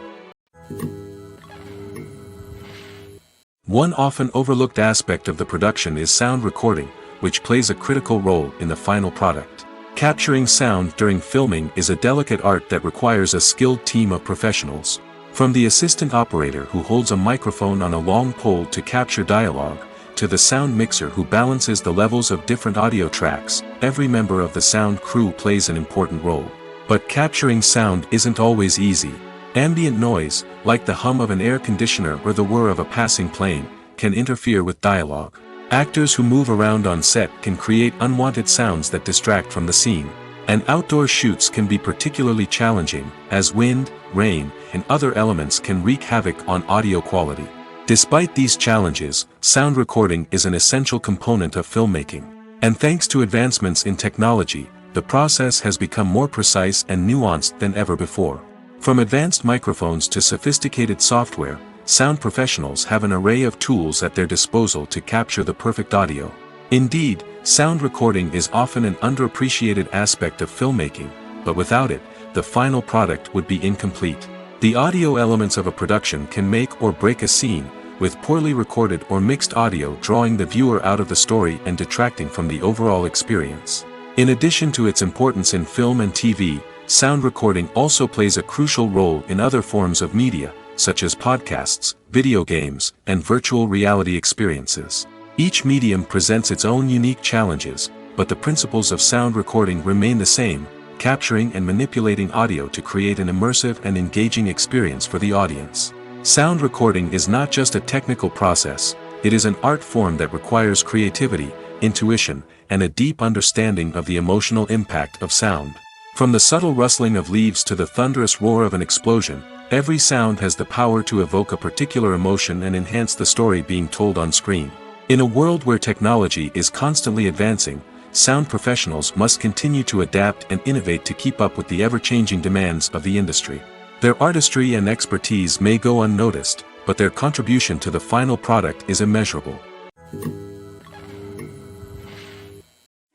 One often overlooked aspect of the production is sound recording, which plays a critical role in the final product. Capturing sound during filming is a delicate art that requires a skilled team of professionals. From the assistant operator who holds a microphone on a long pole to capture dialogue, to the sound mixer who balances the levels of different audio tracks, every member of the sound crew plays an important role. But capturing sound isn't always easy. Ambient noise, like the hum of an air conditioner or the whir of a passing plane, can interfere with dialogue. Actors who move around on set can create unwanted sounds that distract from the scene. And outdoor shoots can be particularly challenging, as wind, rain, and other elements can wreak havoc on audio quality. Despite these challenges, sound recording is an essential component of filmmaking. And thanks to advancements in technology, the process has become more precise and nuanced than ever before. From advanced microphones to sophisticated software, sound professionals have an array of tools at their disposal to capture the perfect audio. Indeed, Sound recording is often an underappreciated aspect of filmmaking, but without it, the final product would be incomplete. The audio elements of a production can make or break a scene, with poorly recorded or mixed audio drawing the viewer out of the story and detracting from the overall experience. In addition to its importance in film and TV, sound recording also plays a crucial role in other forms of media, such as podcasts, video games, and virtual reality experiences. Each medium presents its own unique challenges, but the principles of sound recording remain the same, capturing and manipulating audio to create an immersive and engaging experience for the audience. Sound recording is not just a technical process, it is an art form that requires creativity, intuition, and a deep understanding of the emotional impact of sound. From the subtle rustling of leaves to the thunderous roar of an explosion, every sound has the power to evoke a particular emotion and enhance the story being told on screen. In a world where technology is constantly advancing, sound professionals must continue to adapt and innovate to keep up with the ever-changing demands of the industry. Their artistry and expertise may go unnoticed, but their contribution to the final product is immeasurable.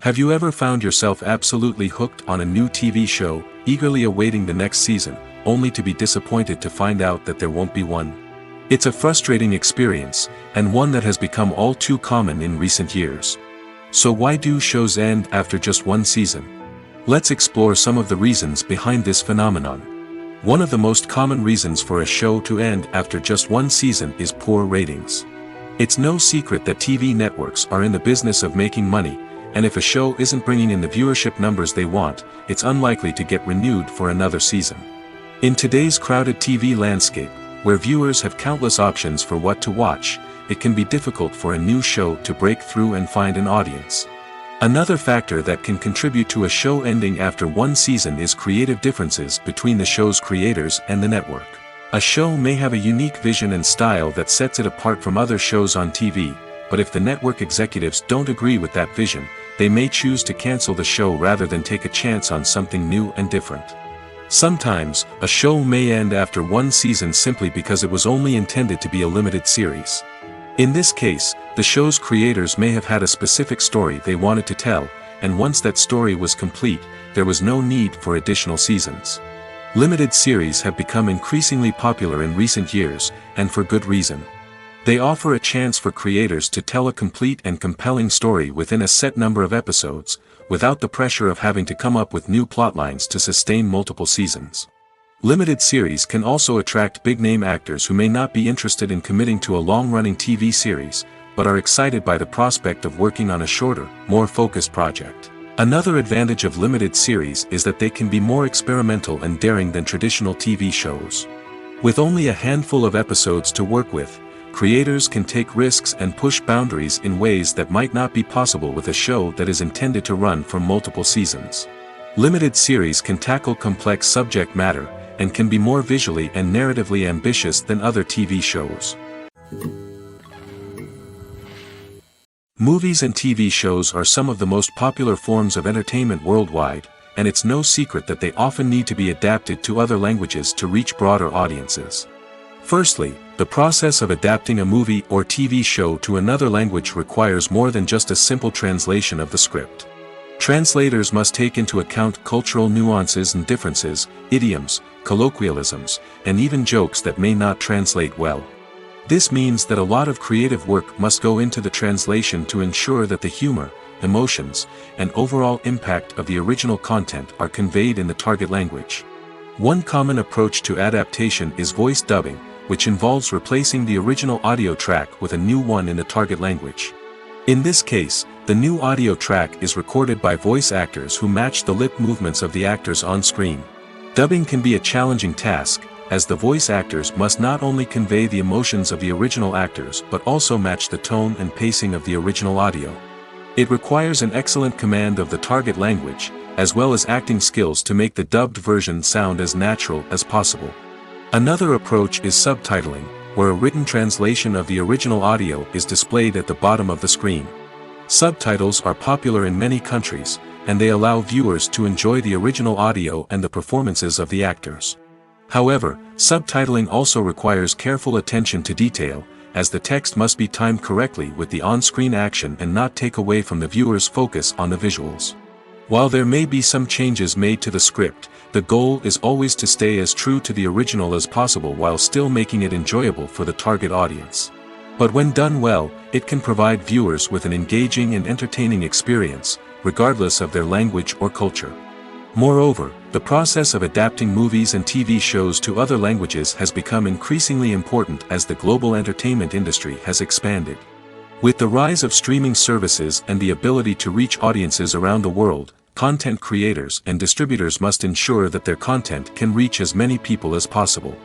Have you ever found yourself absolutely hooked on a new TV show, eagerly awaiting the next season, only to be disappointed to find out that there won't be one? It's a frustrating experience, and one that has become all too common in recent years. So why do shows end after just one season? Let's explore some of the reasons behind this phenomenon. One of the most common reasons for a show to end after just one season is poor ratings. It's no secret that TV networks are in the business of making money, and if a show isn't bringing in the viewership numbers they want, it's unlikely to get renewed for another season. In today's crowded TV landscape, where viewers have countless options for what to watch, it can be difficult for a new show to break through and find an audience. Another factor that can contribute to a show ending after one season is creative differences between the show's creators and the network. A show may have a unique vision and style that sets it apart from other shows on TV, but if the network executives don't agree with that vision, they may choose to cancel the show rather than take a chance on something new and different. Sometimes, a show may end after one season simply because it was only intended to be a limited series. In this case, the show's creators may have had a specific story they wanted to tell, and once that story was complete, there was no need for additional seasons. Limited series have become increasingly popular in recent years, and for good reason. They offer a chance for creators to tell a complete and compelling story within a set number of episodes, without the pressure of having to come up with new plotlines to sustain multiple seasons. Limited series can also attract big-name actors who may not be interested in committing to a long-running TV series, but are excited by the prospect of working on a shorter, more focused project. Another advantage of limited series is that they can be more experimental and daring than traditional TV shows. With only a handful of episodes to work with, creators can take risks and push boundaries in ways that might not be possible with a show that is intended to run for multiple seasons. Limited series can tackle complex subject matter, and can be more visually and narratively ambitious than other TV shows. Movies and TV shows are some of the most popular forms of entertainment worldwide, and it's no secret that they often need to be adapted to other languages to reach broader audiences. Firstly, the process of adapting a movie or TV show to another language requires more than just a simple translation of the script. Translators must take into account cultural nuances and differences, idioms, colloquialisms, and even jokes that may not translate well. This means that a lot of creative work must go into the translation to ensure that the humor, emotions, and overall impact of the original content are conveyed in the target language. One common approach to adaptation is voice dubbing, which involves replacing the original audio track with a new one in the target language. In this case, the new audio track is recorded by voice actors who match the lip movements of the actors on screen. Dubbing can be a challenging task, as the voice actors must not only convey the emotions of the original actors but also match the tone and pacing of the original audio. It requires an excellent command of the target language, as well as acting skills to make the dubbed version sound as natural as possible. Another approach is subtitling, where a written translation of the original audio is displayed at the bottom of the screen. Subtitles are popular in many countries, and they allow viewers to enjoy the original audio and the performances of the actors. However, subtitling also requires careful attention to detail, as the text must be timed correctly with the on-screen action and not take away from the viewer's focus on the visuals. While there may be some changes made to the script, the goal is always to stay as true to the original as possible while still making it enjoyable for the target audience. But when done well, it can provide viewers with an engaging and entertaining experience, regardless of their language or culture. Moreover, the process of adapting movies and TV shows to other languages has become increasingly important as the global entertainment industry has expanded. With the rise of streaming services and the ability to reach audiences around the world, content creators and distributors must ensure that their content can reach as many people as possible.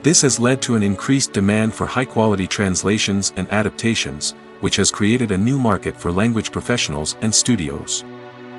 This has led to an increased demand for high-quality translations and adaptations, which has created a new market for language professionals and studios.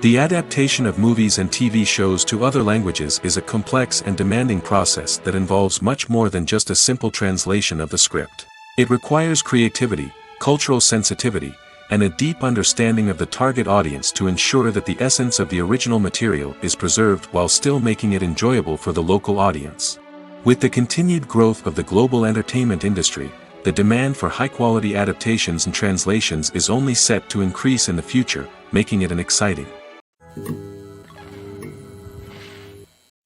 The adaptation of movies and TV shows to other languages is a complex and demanding process that involves much more than just a simple translation of the script. It requires creativity, cultural sensitivity, and a deep understanding of the target audience to ensure that the essence of the original material is preserved while still making it enjoyable for the local audience. With the continued growth of the global entertainment industry, the demand for high-quality adaptations and translations is only set to increase in the future, making it an exciting.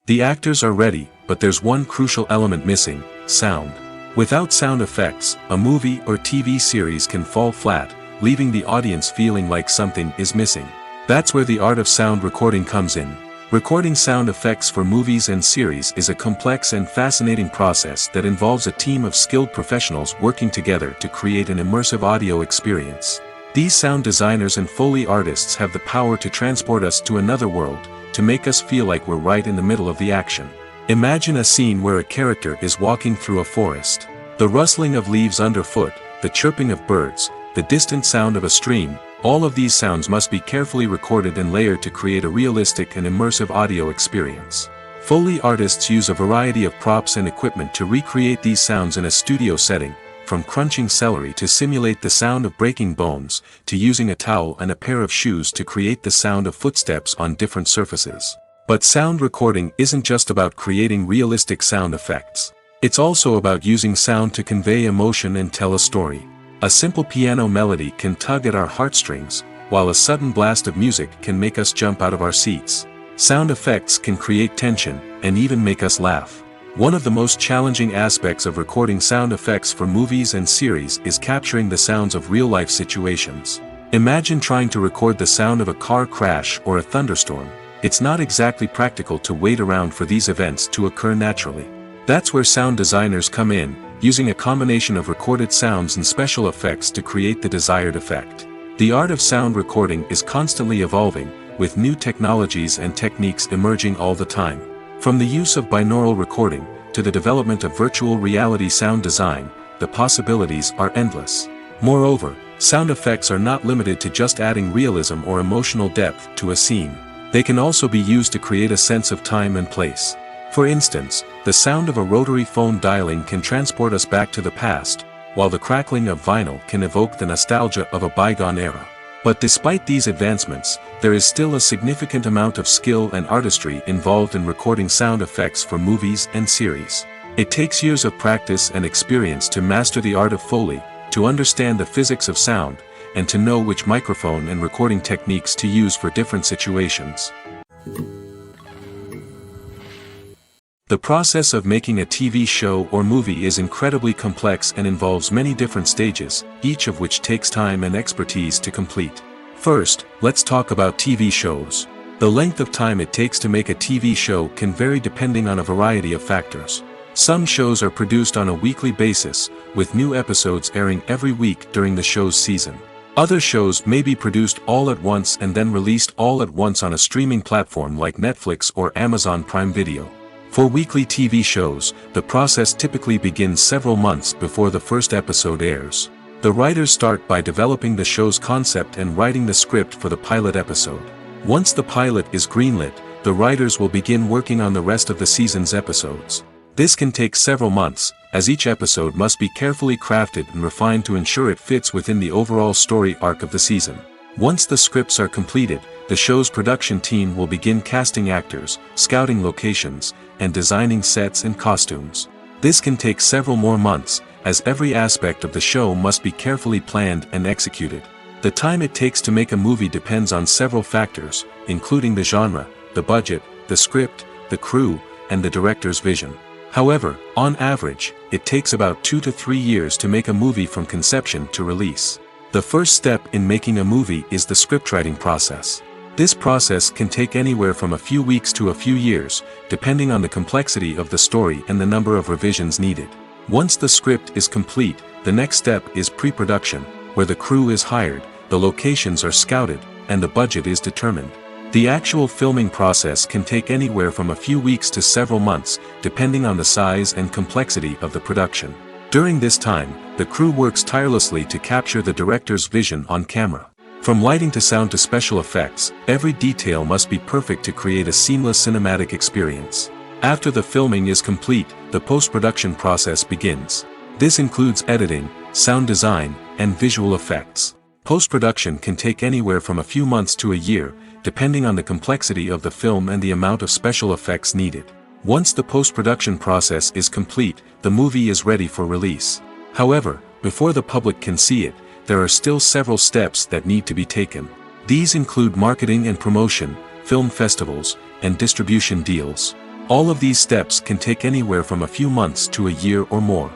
The actors are ready, but there's one crucial element missing: sound. Without sound effects, a movie or TV series can fall flat, leaving the audience feeling like something is missing. That's where the art of sound recording comes in. Recording sound effects for movies and series is a complex and fascinating process that involves a team of skilled professionals working together to create an immersive audio experience. These sound designers and Foley artists have the power to transport us to another world, to make us feel like we're right in the middle of the action. Imagine a scene where a character is walking through a forest. The rustling of leaves underfoot, the chirping of birds, the distant sound of a stream, all of these sounds must be carefully recorded and layered to create a realistic and immersive audio experience. Foley artists use a variety of props and equipment to recreate these sounds in a studio setting, from crunching celery to simulate the sound of breaking bones, to using a towel and a pair of shoes to create the sound of footsteps on different surfaces. But sound recording isn't just about creating realistic sound effects. It's also about using sound to convey emotion and tell a story. A simple piano melody can tug at our heartstrings, while a sudden blast of music can make us jump out of our seats. Sound effects can create tension, and even make us laugh. One of the most challenging aspects of recording sound effects for movies and series is capturing the sounds of real-life situations. Imagine trying to record the sound of a car crash or a thunderstorm. It's not exactly practical to wait around for these events to occur naturally. That's where sound designers come in, using a combination of recorded sounds and special effects to create the desired effect. The art of sound recording is constantly evolving, with new technologies and techniques emerging all the time. From the use of binaural recording, to the development of virtual reality sound design, the possibilities are endless. Moreover, sound effects are not limited to just adding realism or emotional depth to a scene. They can also be used to create a sense of time and place. For instance, the sound of a rotary phone dialing can transport us back to the past, while the crackling of vinyl can evoke the nostalgia of a bygone era. But despite these advancements, there is still a significant amount of skill and artistry involved in recording sound effects for movies and series. It takes years of practice and experience to master the art of Foley, to understand the physics of sound, and to know which microphone and recording techniques to use for different situations. The process of making a TV show or movie is incredibly complex and involves many different stages, each of which takes time and expertise to complete. First, let's talk about TV shows. The length of time it takes to make a TV show can vary depending on a variety of factors. Some shows are produced on a weekly basis, with new episodes airing every week during the show's season. Other shows may be produced all at once and then released all at once on a streaming platform like Netflix or Amazon Prime Video. For weekly TV shows, the process typically begins several months before the first episode airs. The writers start by developing the show's concept and writing the script for the pilot episode. Once the pilot is greenlit, the writers will begin working on the rest of the season's episodes. This can take several months, as each episode must be carefully crafted and refined to ensure it fits within the overall story arc of the season. Once the scripts are completed, the show's production team will begin casting actors, scouting locations, and designing sets and costumes. This can take several more months, as every aspect of the show must be carefully planned and executed. The time it takes to make a movie depends on several factors, including the genre, the budget, the script, the crew, and the director's vision. However, on average, it takes about 2 to 3 years to make a movie from conception to release. The first step in making a movie is the scriptwriting process. This process can take anywhere from a few weeks to a few years, depending on the complexity of the story and the number of revisions needed. Once the script is complete, the next step is pre-production, where the crew is hired, the locations are scouted, and the budget is determined. The actual filming process can take anywhere from a few weeks to several months, depending on the size and complexity of the production. During this time, the crew works tirelessly to capture the director's vision on camera. From lighting to sound to special effects, every detail must be perfect to create a seamless cinematic experience. After the filming is complete, the post-production process begins. This includes editing, sound design, and visual effects. Post-production can take anywhere from a few months to a year, depending on the complexity of the film and the amount of special effects needed. Once the post-production process is complete, the movie is ready for release. However, before the public can see it, there are still several steps that need to be taken. These include marketing and promotion, film festivals, and distribution deals. All of these steps can take anywhere from a few months to a year or more.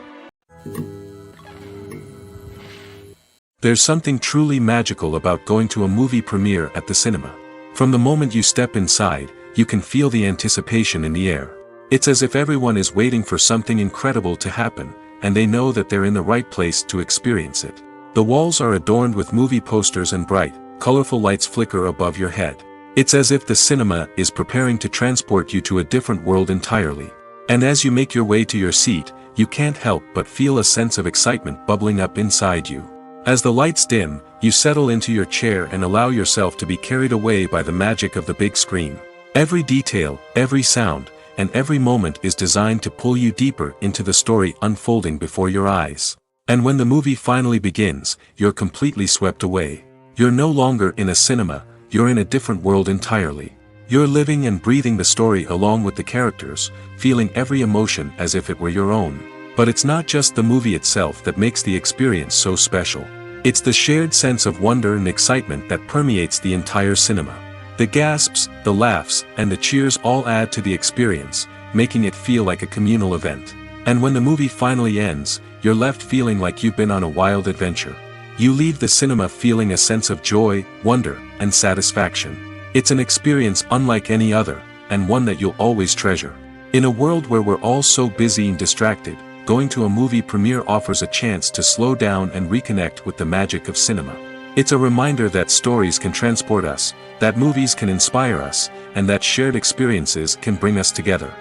There's something truly magical about going to a movie premiere at the cinema. From the moment you step inside, you can feel the anticipation in the air. It's as if everyone is waiting for something incredible to happen, and they know that they're in the right place to experience it. The walls are adorned with movie posters and bright, colorful lights flicker above your head. It's as if the cinema is preparing to transport you to a different world entirely. And as you make your way to your seat, you can't help but feel a sense of excitement bubbling up inside you. As the lights dim, you settle into your chair and allow yourself to be carried away by the magic of the big screen. Every detail, every sound, and every moment is designed to pull you deeper into the story unfolding before your eyes. And when the movie finally begins, you're completely swept away. You're no longer in a cinema, you're in a different world entirely. You're living and breathing the story along with the characters, feeling every emotion as if it were your own. But it's not just the movie itself that makes the experience so special. It's the shared sense of wonder and excitement that permeates the entire cinema. The gasps, the laughs, and the cheers all add to the experience, making it feel like a communal event. And when the movie finally ends, you're left feeling like you've been on a wild adventure. You leave the cinema feeling a sense of joy, wonder, and satisfaction. It's an experience unlike any other, and one that you'll always treasure. In a world where we're all so busy and distracted, going to a movie premiere offers a chance to slow down and reconnect with the magic of cinema. It's a reminder that stories can transport us, that movies can inspire us, and that shared experiences can bring us together.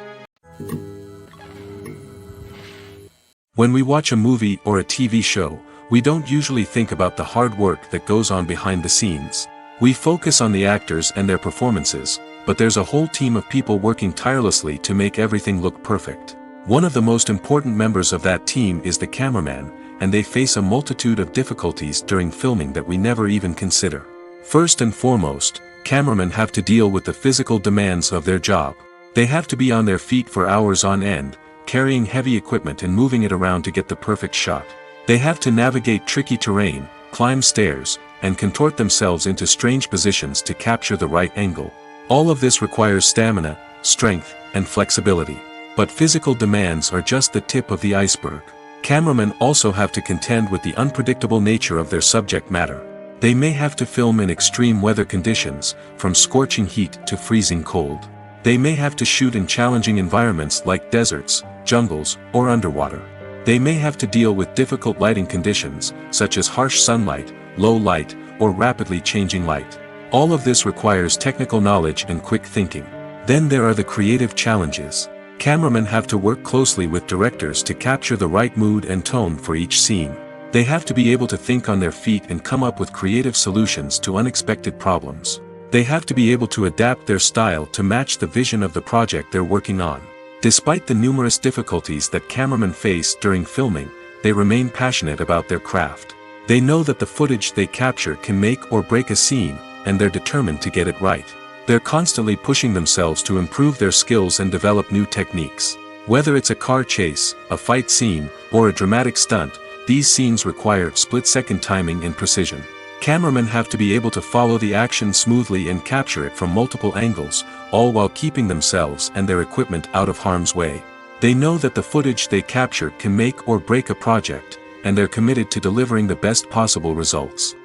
When we watch a movie or a TV show, we don't usually think about the hard work that goes on behind the scenes. We focus on the actors and their performances, but there's a whole team of people working tirelessly to make everything look perfect. One of the most important members of that team is the cameraman, and they face a multitude of difficulties during filming that we never even consider. First and foremost, cameramen have to deal with the physical demands of their job. They have to be on their feet for hours on end, carrying heavy equipment and moving it around to get the perfect shot. They have to navigate tricky terrain, climb stairs, and contort themselves into strange positions to capture the right angle. All of this requires stamina, strength, and flexibility. But physical demands are just the tip of the iceberg. Cameramen also have to contend with the unpredictable nature of their subject matter. They may have to film in extreme weather conditions, from scorching heat to freezing cold. They may have to shoot in challenging environments like deserts, jungles, or underwater. They may have to deal with difficult lighting conditions, such as harsh sunlight, low light, or rapidly changing light. All of this requires technical knowledge and quick thinking. Then there are the creative challenges. Cameramen have to work closely with directors to capture the right mood and tone for each scene. They have to be able to think on their feet and come up with creative solutions to unexpected problems. They have to be able to adapt their style to match the vision of the project they're working on. Despite the numerous difficulties that cameramen face during filming, they remain passionate about their craft. They know that the footage they capture can make or break a scene, and they're determined to get it right. They're constantly pushing themselves to improve their skills and develop new techniques. Whether it's a car chase, a fight scene, or a dramatic stunt, these scenes require split-second timing and precision. Cameramen have to be able to follow the action smoothly and capture it from multiple angles, all while keeping themselves and their equipment out of harm's way. They know that the footage they capture can make or break a project, and they're committed to delivering the best possible results.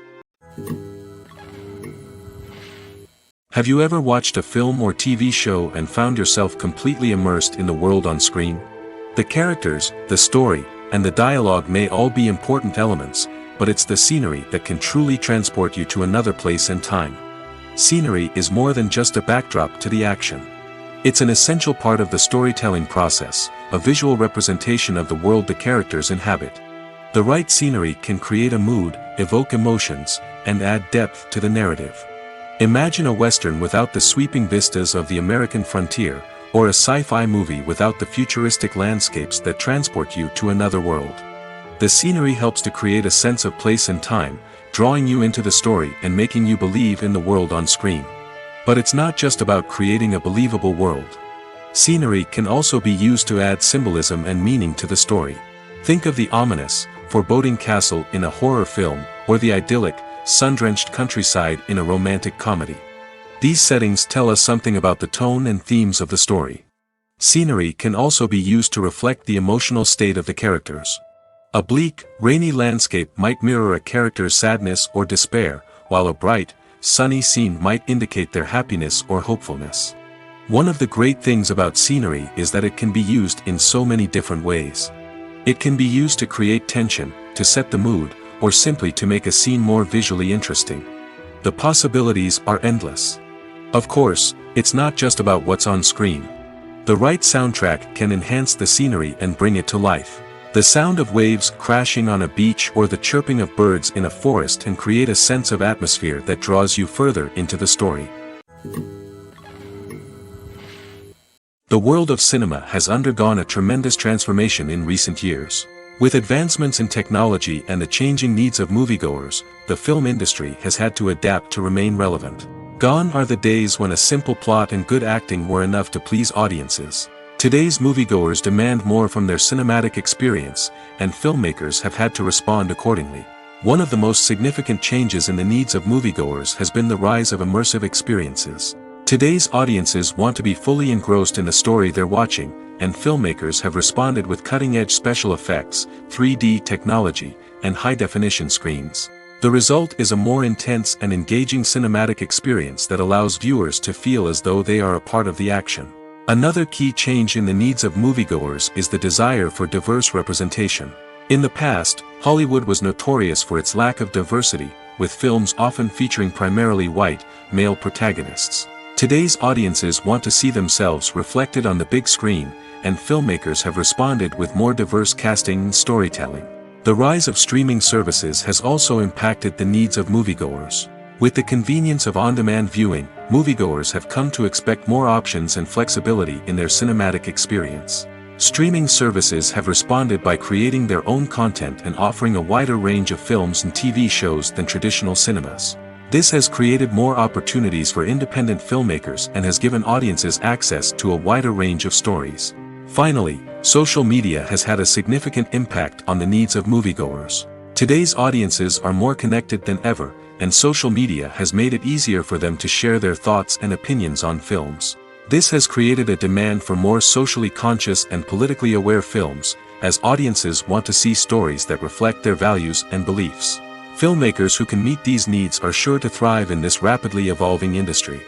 Have you ever watched a film or TV show and found yourself completely immersed in the world on screen? The characters, the story, and the dialogue may all be important elements, but it's the scenery that can truly transport you to another place and time. Scenery is more than just a backdrop to the action. It's an essential part of the storytelling process, a visual representation of the world the characters inhabit. The right scenery can create a mood, evoke emotions, and add depth to the narrative. Imagine a Western without the sweeping vistas of the American frontier, or a sci-fi movie without the futuristic landscapes that transport you to another world. The scenery helps to create a sense of place and time, drawing you into the story and making you believe in the world on screen. But it's not just about creating a believable world. Scenery can also be used to add symbolism and meaning to the story. Think of the ominous, foreboding castle in a horror film, or the idyllic, sun-drenched countryside in a romantic comedy. These settings tell us something about the tone and themes of the story. Scenery can also be used to reflect the emotional state of the characters. A bleak, rainy landscape might mirror a character's sadness or despair, while a bright, sunny scene might indicate their happiness or hopefulness. One of the great things about scenery is that it can be used in so many different ways. It can be used to create tension, to set the mood, or simply to make a scene more visually interesting. The possibilities are endless. Of course, it's not just about what's on screen. The right soundtrack can enhance the scenery and bring it to life. The sound of waves crashing on a beach or the chirping of birds in a forest can create a sense of atmosphere that draws you further into the story. The world of cinema has undergone a tremendous transformation in recent years. With advancements in technology and the changing needs of moviegoers, the film industry has had to adapt to remain relevant. Gone are the days when a simple plot and good acting were enough to please audiences. Today's moviegoers demand more from their cinematic experience, and filmmakers have had to respond accordingly. One of the most significant changes in the needs of moviegoers has been the rise of immersive experiences. Today's audiences want to be fully engrossed in the story they're watching, and filmmakers have responded with cutting-edge special effects, 3D technology, and high-definition screens. The result is a more intense and engaging cinematic experience that allows viewers to feel as though they are a part of the action. Another key change in the needs of moviegoers is the desire for diverse representation. In the past, Hollywood was notorious for its lack of diversity, with films often featuring primarily white, male protagonists. Today's audiences want to see themselves reflected on the big screen, and filmmakers have responded with more diverse casting and storytelling. The rise of streaming services has also impacted the needs of moviegoers. With the convenience of on-demand viewing, moviegoers have come to expect more options and flexibility in their cinematic experience. Streaming services have responded by creating their own content and offering a wider range of films and TV shows than traditional cinemas. This has created more opportunities for independent filmmakers and has given audiences access to a wider range of stories. Finally, social media has had a significant impact on the needs of moviegoers. Today's audiences are more connected than ever, and social media has made it easier for them to share their thoughts and opinions on films. This has created a demand for more socially conscious and politically aware films, as audiences want to see stories that reflect their values and beliefs. Filmmakers who can meet these needs are sure to thrive in this rapidly evolving industry.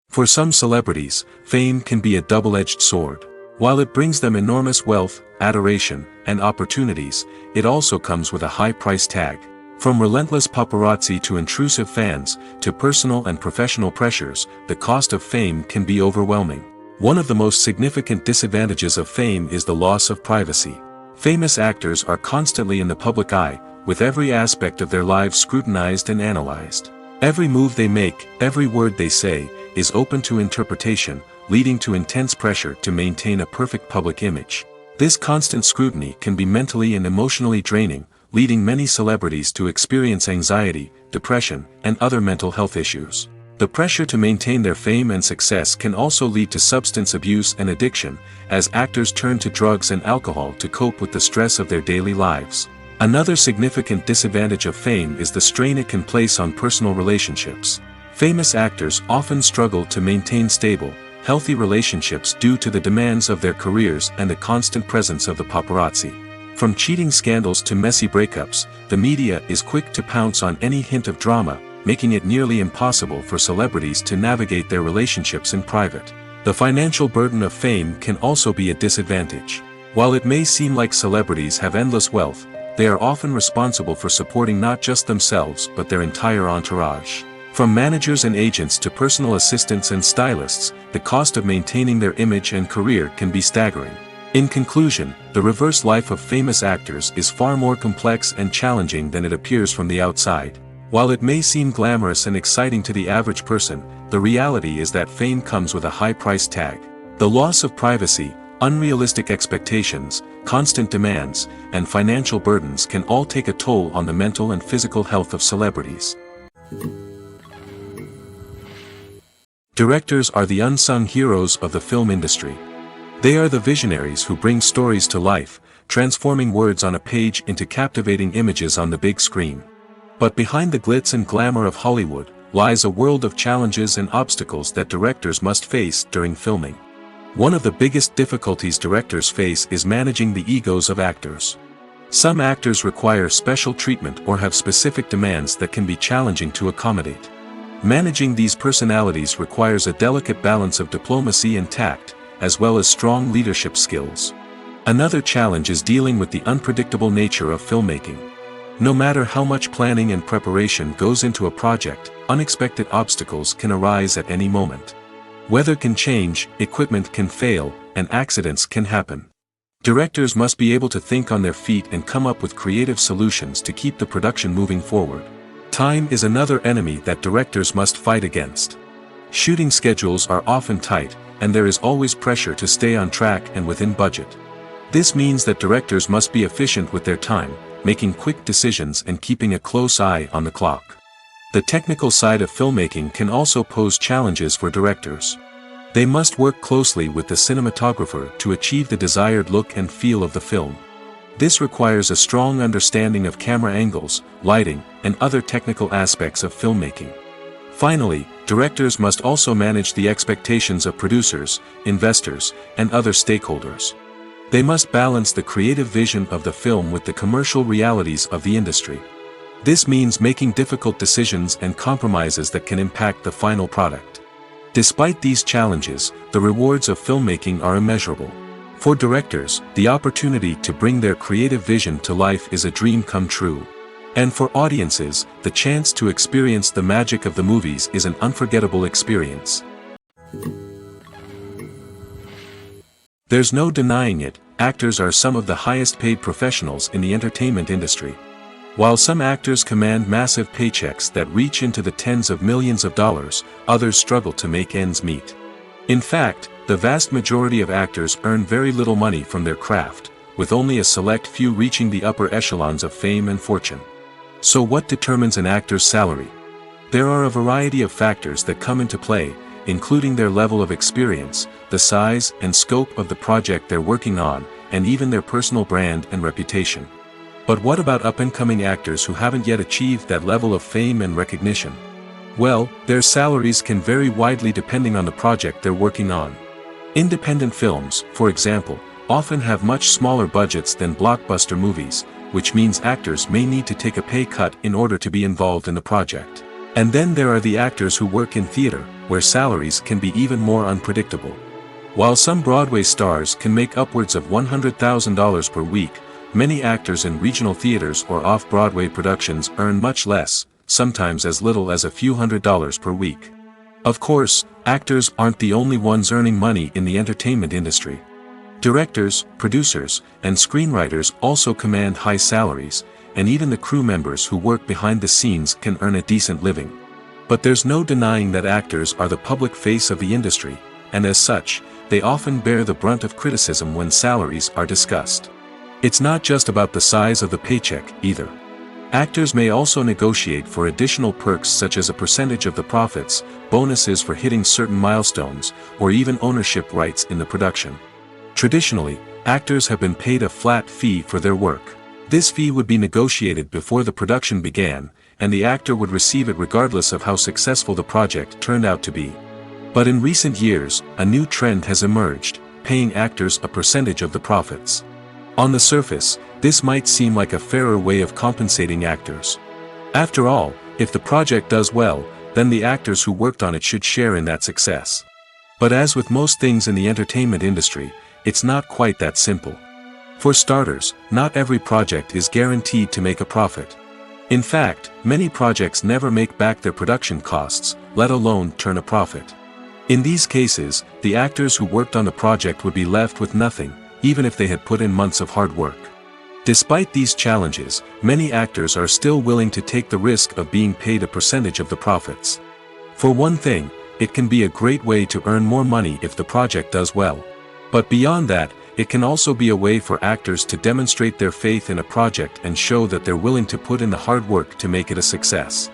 For some celebrities, fame can be a double-edged sword. While it brings them enormous wealth, adoration, and opportunities, it also comes with a high price tag. From relentless paparazzi to intrusive fans, to personal and professional pressures, the cost of fame can be overwhelming. One of the most significant disadvantages of fame is the loss of privacy. Famous actors are constantly in the public eye, with every aspect of their lives scrutinized and analyzed. Every move they make, every word they say, is open to interpretation, leading to intense pressure to maintain a perfect public image. This constant scrutiny can be mentally and emotionally draining, leading many celebrities to experience anxiety, depression, and other mental health issues. The pressure to maintain their fame and success can also lead to substance abuse and addiction, as actors turn to drugs and alcohol to cope with the stress of their daily lives. Another significant disadvantage of fame is the strain it can place on personal relationships. Famous actors often struggle to maintain stable, healthy relationships due to the demands of their careers and the constant presence of the paparazzi. From cheating scandals to messy breakups, the media is quick to pounce on any hint of drama, making it nearly impossible for celebrities to navigate their relationships in private. The financial burden of fame can also be a disadvantage. While it may seem like celebrities have endless wealth, they are often responsible for supporting not just themselves but their entire entourage. From managers and agents to personal assistants and stylists, the cost of maintaining their image and career can be staggering. In conclusion, the reverse life of famous actors is far more complex and challenging than it appears from the outside. While it may seem glamorous and exciting to the average person, the reality is that fame comes with a high price tag. The loss of privacy, unrealistic expectations, constant demands, and financial burdens can all take a toll on the mental and physical health of celebrities. Directors are the unsung heroes of the film industry. They are the visionaries who bring stories to life, transforming words on a page into captivating images on the big screen. But behind the glitz and glamour of Hollywood, lies a world of challenges and obstacles that directors must face during filming. One of the biggest difficulties directors face is managing the egos of actors. Some actors require special treatment or have specific demands that can be challenging to accommodate. Managing these personalities requires a delicate balance of diplomacy and tact, as well as strong leadership skills. Another challenge is dealing with the unpredictable nature of filmmaking. No matter how much planning and preparation goes into a project, unexpected obstacles can arise at any moment. Weather can change, equipment can fail, and accidents can happen. Directors must be able to think on their feet and come up with creative solutions to keep the production moving forward. Time is another enemy that directors must fight against. Shooting schedules are often tight, and there is always pressure to stay on track and within budget. This means that directors must be efficient with their time, making quick decisions and keeping a close eye on the clock. The technical side of filmmaking can also pose challenges for directors. They must work closely with the cinematographer to achieve the desired look and feel of the film. This requires a strong understanding of camera angles, lighting, and other technical aspects of filmmaking. Finally, directors must also manage the expectations of producers, investors, and other stakeholders. They must balance the creative vision of the film with the commercial realities of the industry. This means making difficult decisions and compromises that can impact the final product. Despite these challenges, the rewards of filmmaking are immeasurable. For directors, the opportunity to bring their creative vision to life is a dream come true. And for audiences, the chance to experience the magic of the movies is an unforgettable experience. There's no denying it, actors are some of the highest paid professionals in the entertainment industry. While some actors command massive paychecks that reach into the tens of millions of dollars, others struggle to make ends meet. In fact, the vast majority of actors earn very little money from their craft, with only a select few reaching the upper echelons of fame and fortune. So what determines an actor's salary? There are a variety of factors that come into play, including their level of experience, the size and scope of the project they're working on, and even their personal brand and reputation. But what about up-and-coming actors who haven't yet achieved that level of fame and recognition? Well, their salaries can vary widely depending on the project they're working on. Independent films, for example, often have much smaller budgets than blockbuster movies, which means actors may need to take a pay cut in order to be involved in the project. And then there are the actors who work in theater, where salaries can be even more unpredictable. While some Broadway stars can make upwards of $100,000 per week, many actors in regional theaters or off-Broadway productions earn much less, sometimes as little as a few $100s per week. Of course, actors aren't the only ones earning money in the entertainment industry. Directors, producers, and screenwriters also command high salaries, and even the crew members who work behind the scenes can earn a decent living. But there's no denying that actors are the public face of the industry, and as such, they often bear the brunt of criticism when salaries are discussed. It's not just about the size of the paycheck, either. Actors may also negotiate for additional perks such as a percentage of the profits, bonuses for hitting certain milestones, or even ownership rights in the production. Traditionally, actors have been paid a flat fee for their work. This fee would be negotiated before the production began, and the actor would receive it regardless of how successful the project turned out to be. But in recent years, a new trend has emerged, paying actors a percentage of the profits. On the surface, this might seem like a fairer way of compensating actors. After all, if the project does well, then the actors who worked on it should share in that success. But as with most things in the entertainment industry, it's not quite that simple. For starters, not every project is guaranteed to make a profit. In fact, many projects never make back their production costs, let alone turn a profit. In these cases, the actors who worked on the project would be left with nothing, even if they had put in months of hard work. Despite these challenges, many actors are still willing to take the risk of being paid a percentage of the profits. For one thing, it can be a great way to earn more money if the project does well. But beyond that, it can also be a way for actors to demonstrate their faith in a project and show that they're willing to put in the hard work to make it a success.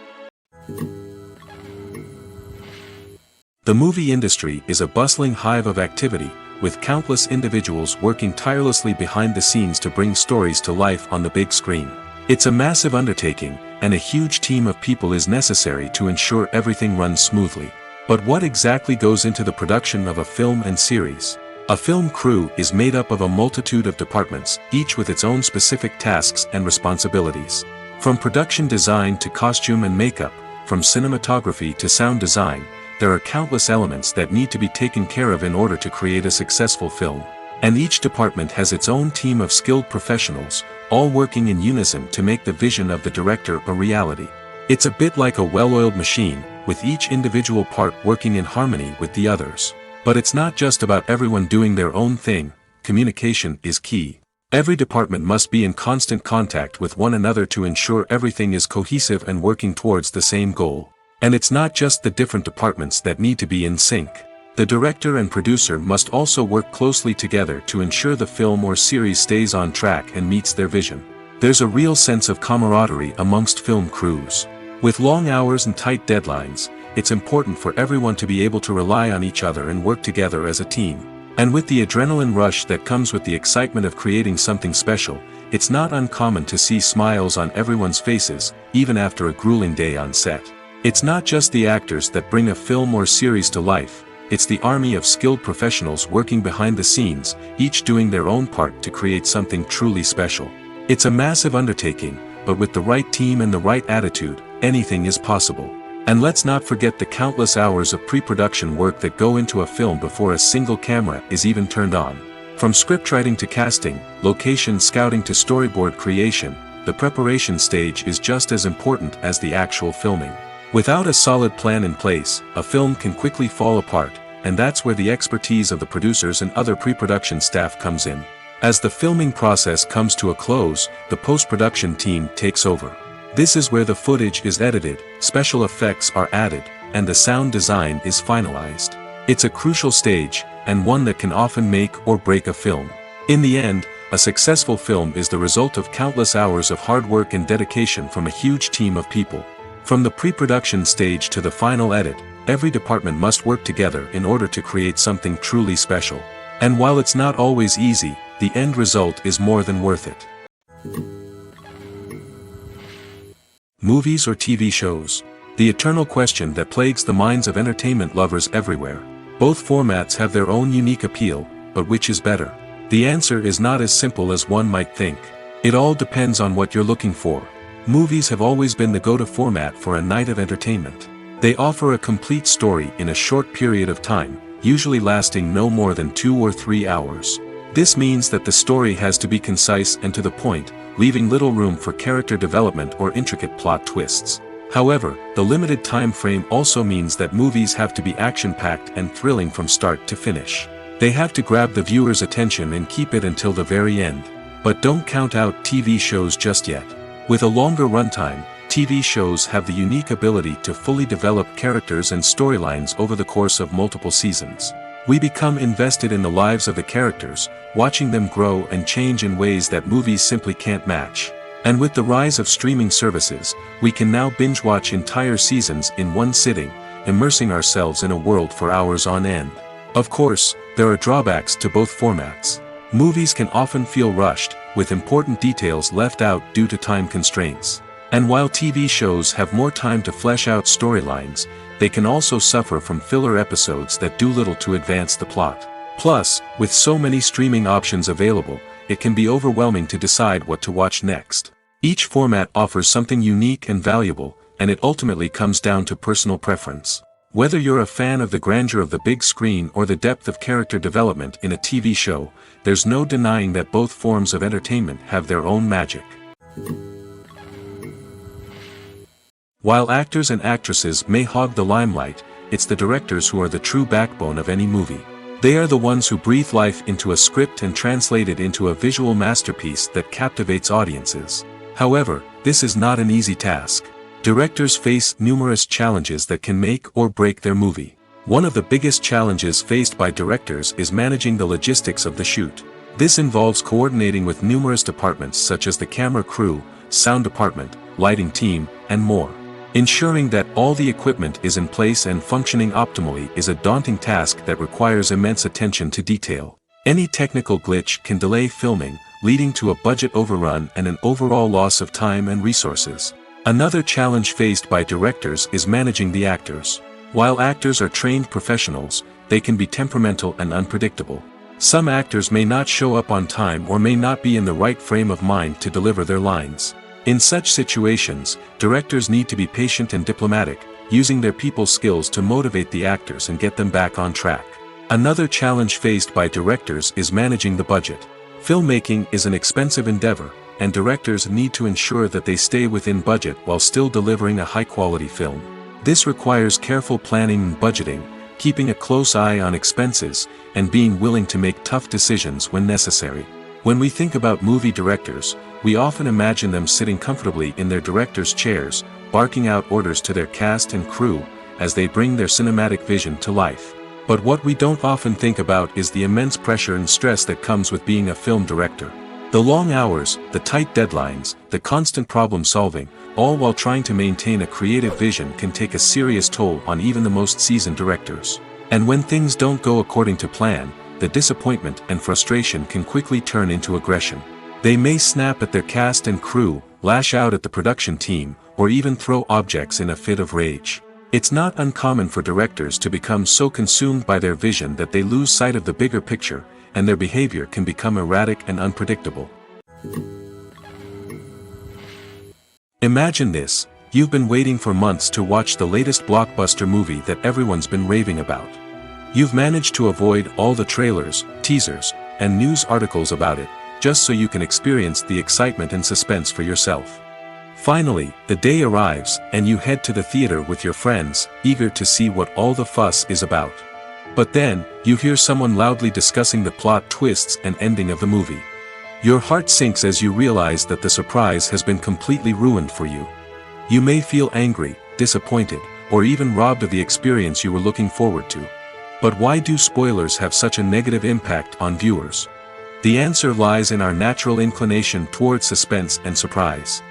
The movie industry is a bustling hive of activity, with countless individuals working tirelessly behind the scenes to bring stories to life on the big screen. It's a massive undertaking, and a huge team of people is necessary to ensure everything runs smoothly. But what exactly goes into the production of a film and series? A film crew is made up of a multitude of departments, each with its own specific tasks and responsibilities. From production design to costume and makeup, from cinematography to sound design, there are countless elements that need to be taken care of in order to create a successful film. And each department has its own team of skilled professionals, all working in unison to make the vision of the director a reality. It's a bit like a well-oiled machine, with each individual part working in harmony with the others. But it's not just about everyone doing their own thing, communication is key. Every department must be in constant contact with one another to ensure everything is cohesive and working towards the same goal. And it's not just the different departments that need to be in sync. The director and producer must also work closely together to ensure the film or series stays on track and meets their vision. There's a real sense of camaraderie amongst film crews. With long hours and tight deadlines, it's important for everyone to be able to rely on each other and work together as a team. And with the adrenaline rush that comes with the excitement of creating something special, it's not uncommon to see smiles on everyone's faces, even after a grueling day on set. It's not just the actors that bring a film or series to life, it's the army of skilled professionals working behind the scenes, each doing their own part to create something truly special. It's a massive undertaking, but with the right team and the right attitude, anything is possible. And let's not forget the countless hours of pre-production work that go into a film before a single camera is even turned on. From scriptwriting to casting, location scouting to storyboard creation, the preparation stage is just as important as the actual filming. Without a solid plan in place, a film can quickly fall apart, and that's where the expertise of the producers and other pre-production staff comes in. As the filming process comes to a close, the post-production team takes over. This is where the footage is edited, special effects are added, and the sound design is finalized. It's a crucial stage, and one that can often make or break a film. In the end, a successful film is the result of countless hours of hard work and dedication from a huge team of people. From the pre-production stage to the final edit, every department must work together in order to create something truly special. And while it's not always easy, the end result is more than worth it. Movies or TV shows? The eternal question that plagues the minds of entertainment lovers everywhere. Both formats have their own unique appeal, but which is better? The answer is not as simple as one might think. It all depends on what you're looking for. Movies have always been the go-to format for a night of entertainment. They offer a complete story in a short period of time, usually lasting no more than 2 or 3 hours. This means that the story has to be concise and to the point, leaving little room for character development or intricate plot twists. However, the limited time frame also means that movies have to be action-packed and thrilling from start to finish. They have to grab the viewer's attention and keep it until the very end. But don't count out TV shows just yet. With a longer runtime, TV shows have the unique ability to fully develop characters and storylines over the course of multiple seasons. We become invested in the lives of the characters, watching them grow and change in ways that movies simply can't match. And with the rise of streaming services, we can now binge-watch entire seasons in one sitting, immersing ourselves in a world for hours on end. Of course, there are drawbacks to both formats. Movies can often feel rushed, with important details left out due to time constraints. And while TV shows have more time to flesh out storylines, they can also suffer from filler episodes that do little to advance the plot. Plus, with so many streaming options available, it can be overwhelming to decide what to watch next. Each format offers something unique and valuable, and it ultimately comes down to personal preference. Whether you're a fan of the grandeur of the big screen or the depth of character development in a TV show, there's no denying that both forms of entertainment have their own magic. While actors and actresses may hog the limelight, it's the directors who are the true backbone of any movie. They are the ones who breathe life into a script and translate it into a visual masterpiece that captivates audiences. However, this is not an easy task. Directors face numerous challenges that can make or break their movie. One of the biggest challenges faced by directors is managing the logistics of the shoot. This involves coordinating with numerous departments such as the camera crew, sound department, lighting team, and more. Ensuring that all the equipment is in place and functioning optimally is a daunting task that requires immense attention to detail. Any technical glitch can delay filming, leading to a budget overrun and an overall loss of time and resources. Another challenge faced by directors is managing the actors. While actors are trained professionals, they can be temperamental and unpredictable. Some actors may not show up on time or may not be in the right frame of mind to deliver their lines. In such situations, directors need to be patient and diplomatic, using their people skills to motivate the actors and get them back on track. Another challenge faced by directors is managing the budget. Filmmaking is an expensive endeavor, and directors need to ensure that they stay within budget while still delivering a high-quality film. This requires careful planning and budgeting, keeping a close eye on expenses, and being willing to make tough decisions when necessary. When we think about movie directors, we often imagine them sitting comfortably in their director's chairs, barking out orders to their cast and crew, as they bring their cinematic vision to life. But what we don't often think about is the immense pressure and stress that comes with being a film director. The long hours, the tight deadlines, the constant problem solving, all while trying to maintain a creative vision can take a serious toll on even the most seasoned directors. And when things don't go according to plan, the disappointment and frustration can quickly turn into aggression. They may snap at their cast and crew, lash out at the production team, or even throw objects in a fit of rage. It's not uncommon for directors to become so consumed by their vision that they lose sight of the bigger picture, and their behavior can become erratic and unpredictable. Imagine this: you've been waiting for months to watch the latest blockbuster movie that everyone's been raving about. You've managed to avoid all the trailers, teasers, and news articles about it, just so you can experience the excitement and suspense for yourself. Finally, the day arrives, and you head to the theater with your friends, eager to see what all the fuss is about. But then, you hear someone loudly discussing the plot twists and ending of the movie. Your heart sinks as you realize that the surprise has been completely ruined for you. You may feel angry, disappointed, or even robbed of the experience you were looking forward to. But why do spoilers have such a negative impact on viewers? The answer lies in our natural inclination toward suspense and surprise.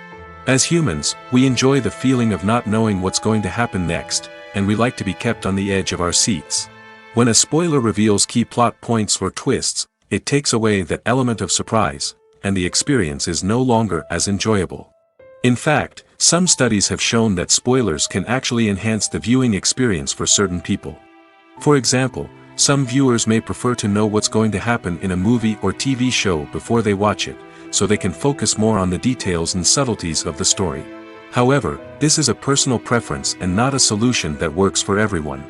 As humans, we enjoy the feeling of not knowing what's going to happen next, and we like to be kept on the edge of our seats. When a spoiler reveals key plot points or twists, it takes away that element of surprise, and the experience is no longer as enjoyable. In fact, some studies have shown that spoilers can actually enhance the viewing experience for certain people. For example, some viewers may prefer to know what's going to happen in a movie or TV show before they watch it, so they can focus more on the details and subtleties of the story. However, this is a personal preference and not a solution that works for everyone.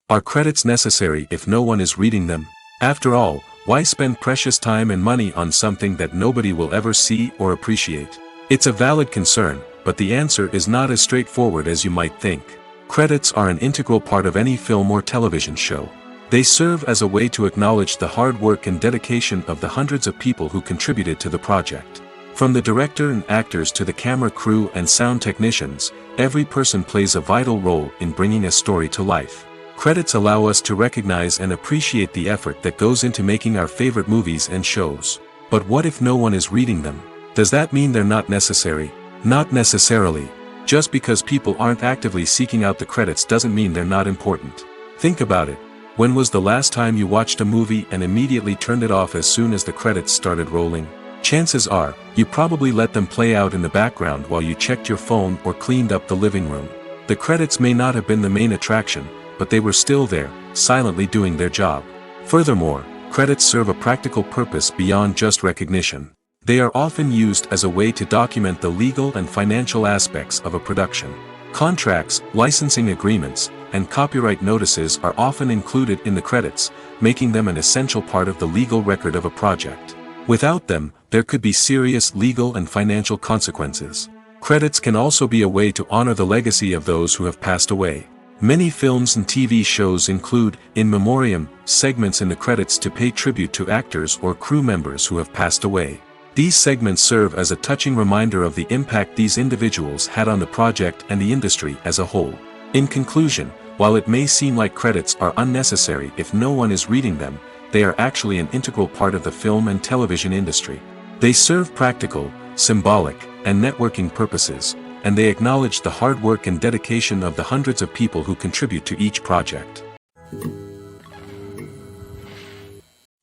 Are credits necessary if no one is reading them? After all, why spend precious time and money on something that nobody will ever see or appreciate? It's a valid concern, but the answer is not as straightforward as you might think. Credits are an integral part of any film or television show. They serve as a way to acknowledge the hard work and dedication of the hundreds of people who contributed to the project. From the director and actors to the camera crew and sound technicians, every person plays a vital role in bringing a story to life. Credits allow us to recognize and appreciate the effort that goes into making our favorite movies and shows. But what if no one is reading them? Does that mean they're not necessary? Not necessarily. Just because people aren't actively seeking out the credits doesn't mean they're not important. Think about it. When was the last time you watched a movie and immediately turned it off as soon as the credits started rolling? Chances are, you probably let them play out in the background while you checked your phone or cleaned up the living room. The credits may not have been the main attraction, but they were still there, silently doing their job. Furthermore, credits serve a practical purpose beyond just recognition. They are often used as a way to document the legal and financial aspects of a production. Contracts, licensing agreements, and copyright notices are often included in the credits, making them an essential part of the legal record of a project. Without them, there could be serious legal and financial consequences. Credits can also be a way to honor the legacy of those who have passed away. Many films and TV shows include, in memoriam, segments in the credits to pay tribute to actors or crew members who have passed away. These segments serve as a touching reminder of the impact these individuals had on the project and the industry as a whole. In conclusion, while it may seem like credits are unnecessary if no one is reading them, they are actually an integral part of the film and television industry. They serve practical, symbolic, and networking purposes, and they acknowledge the hard work and dedication of the hundreds of people who contribute to each project.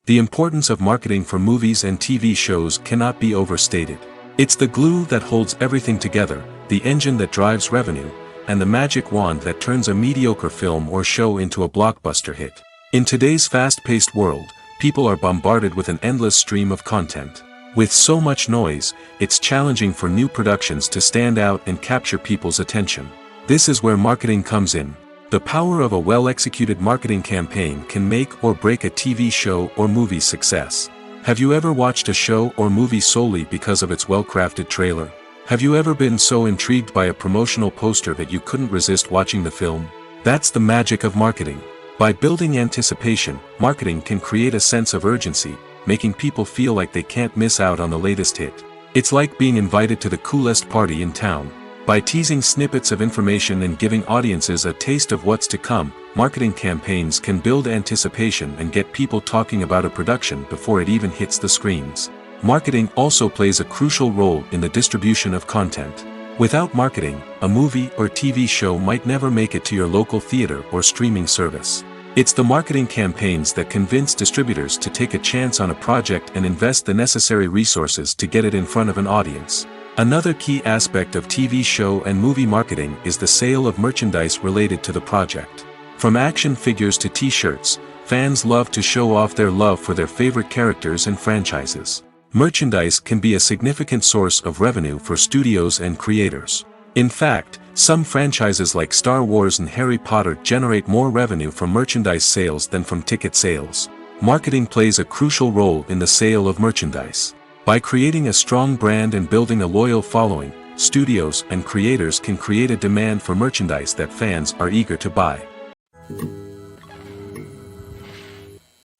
The importance of marketing for movies and TV shows cannot be overstated. It's the glue that holds everything together, the engine that drives revenue, and the magic wand that turns a mediocre film or show into a blockbuster hit. In today's fast-paced world, people are bombarded with an endless stream of content. With so much noise, it's challenging for new productions to stand out and capture people's attention. This is where marketing comes in. The power of a well-executed marketing campaign can make or break a TV show or movie's success. Have you ever watched a show or movie solely because of its well-crafted trailer? Have you ever been so intrigued by a promotional poster that you couldn't resist watching the film? That's the magic of marketing. By building anticipation, marketing can create a sense of urgency, making people feel like they can't miss out on the latest hit. It's like being invited to the coolest party in town. By teasing snippets of information and giving audiences a taste of what's to come, marketing campaigns can build anticipation and get people talking about a production before it even hits the screens. Marketing also plays a crucial role in the distribution of content. Without marketing, a movie or TV show might never make it to your local theater or streaming service. It's the marketing campaigns that convince distributors to take a chance on a project and invest the necessary resources to get it in front of an audience. Another key aspect of TV show and movie marketing is the sale of merchandise related to the project. From action figures to t-shirts, fans love to show off their love for their favorite characters and franchises. Merchandise can be a significant source of revenue for studios and creators. In fact, some franchises like Star Wars and Harry Potter generate more revenue from merchandise sales than from ticket sales. Marketing plays a crucial role in the sale of merchandise. By creating a strong brand and building a loyal following, studios and creators can create a demand for merchandise that fans are eager to buy.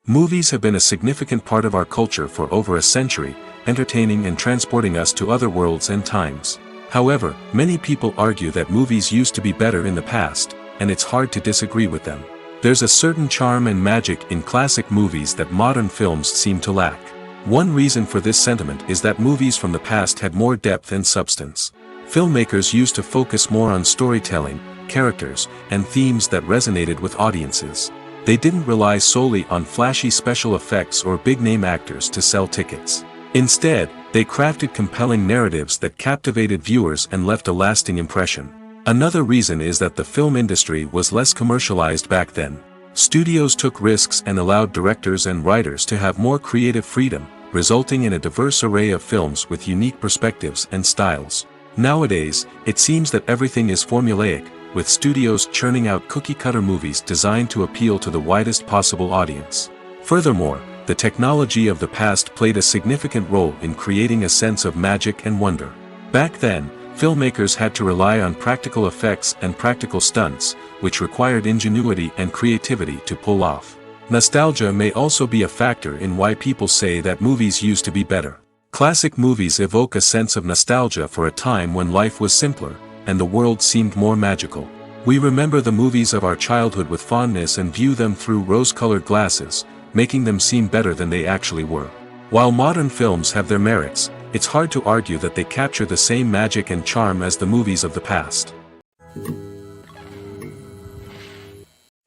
Movies have been a significant part of our culture for over a century, entertaining and transporting us to other worlds and times. However, many people argue that movies used to be better in the past, and it's hard to disagree with them. There's a certain charm and magic in classic movies that modern films seem to lack. One reason for this sentiment is that movies from the past had more depth and substance. Filmmakers used to focus more on storytelling, characters, and themes that resonated with audiences. They didn't rely solely on flashy special effects or big-name actors to sell tickets. Instead, they crafted compelling narratives that captivated viewers and left a lasting impression. Another reason is that the film industry was less commercialized back then. Studios took risks and allowed directors and writers to have more creative freedom, resulting in a diverse array of films with unique perspectives and styles. Nowadays, it seems that everything is formulaic, with studios churning out cookie-cutter movies designed to appeal to the widest possible audience. Furthermore, the technology of the past played a significant role in creating a sense of magic and wonder. Back then, filmmakers had to rely on practical effects and practical stunts, which required ingenuity and creativity to pull off. Nostalgia may also be a factor in why people say that movies used to be better. Classic movies evoke a sense of nostalgia for a time when life was simpler, and the world seemed more magical. We remember the movies of our childhood with fondness and view them through rose-colored glasses, making them seem better than they actually were. While modern films have their merits, it's hard to argue that they capture the same magic and charm as the movies of the past.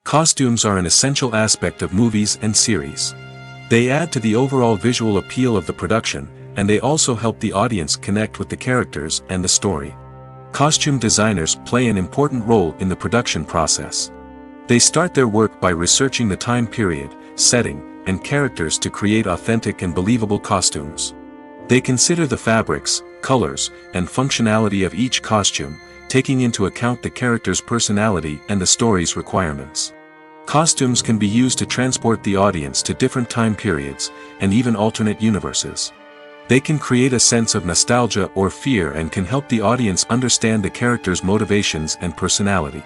Costumes are an essential aspect of movies and series. They add to the overall visual appeal of the production, and they also help the audience connect with the characters and the story. Costume designers play an important role in the production process. They start their work by researching the time period, setting, and characters to create authentic and believable costumes. They consider the fabrics, colors, and functionality of each costume, taking into account the character's personality and the story's requirements. Costumes can be used to transport the audience to different time periods, and even alternate universes. They can create a sense of nostalgia or fear and can help the audience understand the character's motivations and personality.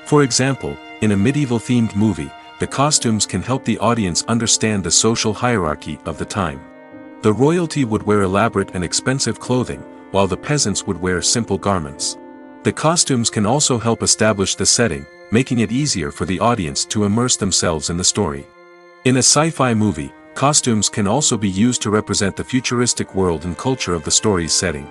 For example, in a medieval-themed movie, the costumes can help the audience understand the social hierarchy of the time. The royalty would wear elaborate and expensive clothing, while the peasants would wear simple garments. The costumes can also help establish the setting, making it easier for the audience to immerse themselves in the story. In a sci-fi movie, costumes can also be used to represent the futuristic world and culture of the story's setting.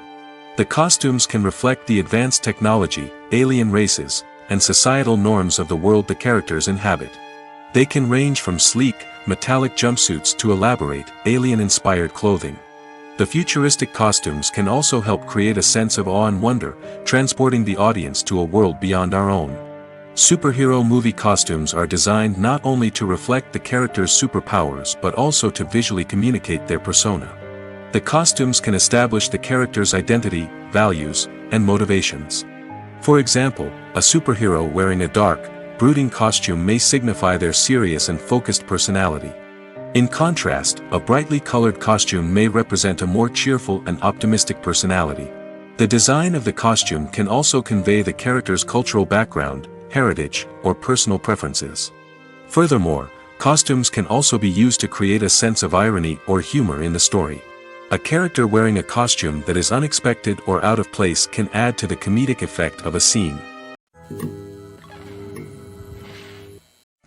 The costumes can reflect the advanced technology, alien races, and societal norms of the world the characters inhabit. They can range from sleek, metallic jumpsuits to elaborate, alien-inspired clothing. The futuristic costumes can also help create a sense of awe and wonder, transporting the audience to a world beyond our own. Superhero movie costumes are designed not only to reflect the character's superpowers but also to visually communicate their persona. The costumes can establish the character's identity, values, and motivations. For example, a superhero wearing a dark, brooding costume may signify their serious and focused personality. In contrast, a brightly colored costume may represent a more cheerful and optimistic personality. The design of the costume can also convey the character's cultural background, heritage, or personal preferences. Furthermore, costumes can also be used to create a sense of irony or humor in the story. A character wearing a costume that is unexpected or out of place can add to the comedic effect of a scene.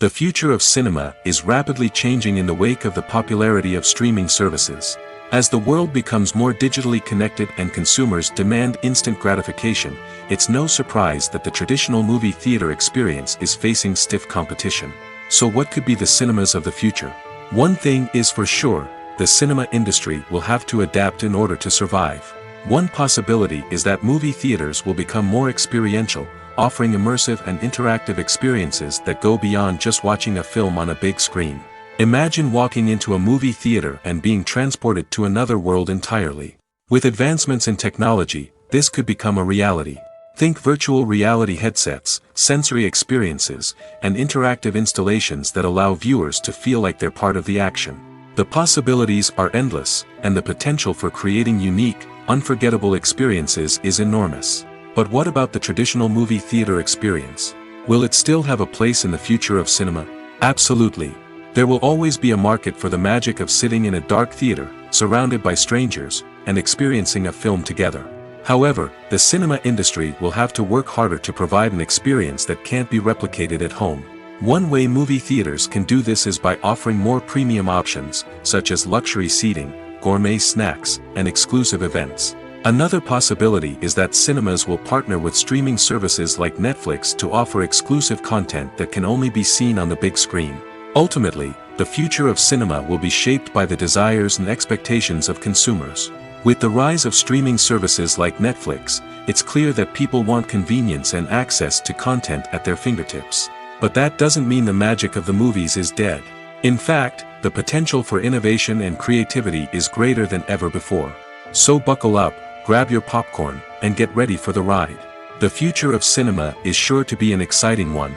The future of cinema is rapidly changing in the wake of the popularity of streaming services. As the world becomes more digitally connected and consumers demand instant gratification, it's no surprise that the traditional movie theater experience is facing stiff competition. So what could be the cinemas of the future? One thing is for sure, the cinema industry will have to adapt in order to survive. One possibility is that movie theaters will become more experiential, offering immersive and interactive experiences that go beyond just watching a film on a big screen. Imagine walking into a movie theater and being transported to another world entirely. With advancements in technology, this could become a reality. Think virtual reality headsets, sensory experiences, and interactive installations that allow viewers to feel like they're part of the action. The possibilities are endless, and the potential for creating unique, unforgettable experiences is enormous. But what about the traditional movie theater experience? Will it still have a place in the future of cinema? Absolutely. There will always be a market for the magic of sitting in a dark theater, surrounded by strangers, and experiencing a film together. However, the cinema industry will have to work harder to provide an experience that can't be replicated at home. One way movie theaters can do this is by offering more premium options, such as luxury seating, gourmet snacks, and exclusive events. Another possibility is that cinemas will partner with streaming services like Netflix to offer exclusive content that can only be seen on the big screen. Ultimately, the future of cinema will be shaped by the desires and expectations of consumers. With the rise of streaming services like Netflix, it's clear that people want convenience and access to content at their fingertips. But that doesn't mean the magic of the movies is dead. In fact, the potential for innovation and creativity is greater than ever before. So buckle up, grab your popcorn, and get ready for the ride. The future of cinema is sure to be an exciting one.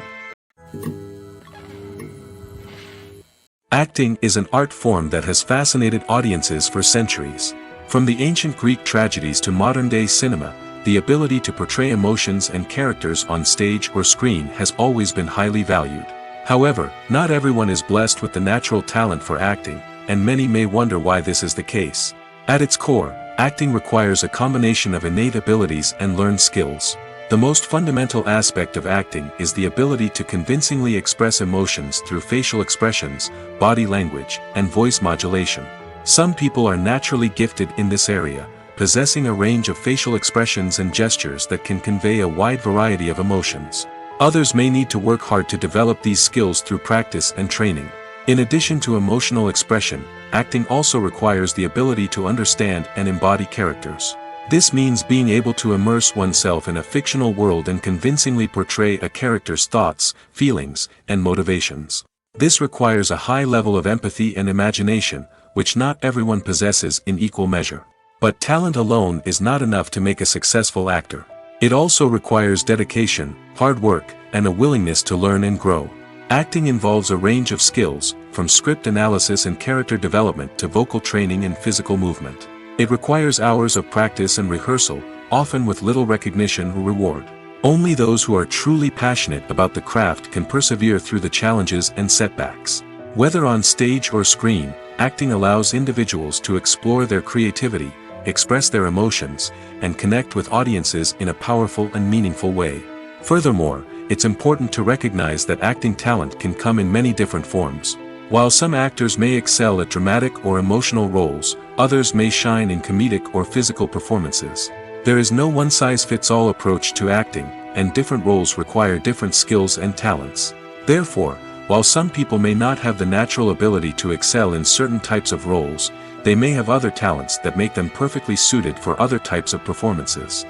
Acting is an art form that has fascinated audiences for centuries. From the ancient Greek tragedies to modern-day cinema, the ability to portray emotions and characters on stage or screen has always been highly valued. However, not everyone is blessed with the natural talent for acting, and many may wonder why this is the case. At its core, acting requires a combination of innate abilities and learned skills. The most fundamental aspect of acting is the ability to convincingly express emotions through facial expressions, body language, and voice modulation. Some people are naturally gifted in this area, possessing a range of facial expressions and gestures that can convey a wide variety of emotions. Others may need to work hard to develop these skills through practice and training. In addition to emotional expression, acting also requires the ability to understand and embody characters. This means being able to immerse oneself in a fictional world and convincingly portray a character's thoughts, feelings, and motivations. This requires a high level of empathy and imagination, which not everyone possesses in equal measure. But talent alone is not enough to make a successful actor. It also requires dedication, hard work, and a willingness to learn and grow. Acting involves a range of skills, from script analysis and character development to vocal training and physical movement. It requires hours of practice and rehearsal, often with little recognition or reward. Only those who are truly passionate about the craft can persevere through the challenges and setbacks. Whether on stage or screen, acting allows individuals to explore their creativity, express their emotions, and connect with audiences in a powerful and meaningful way. Furthermore, it's important to recognize that acting talent can come in many different forms. While some actors may excel at dramatic or emotional roles, others may shine in comedic or physical performances. There is no one-size-fits-all approach to acting, and different roles require different skills and talents. Therefore, while some people may not have the natural ability to excel in certain types of roles, they may have other talents that make them perfectly suited for other types of performances.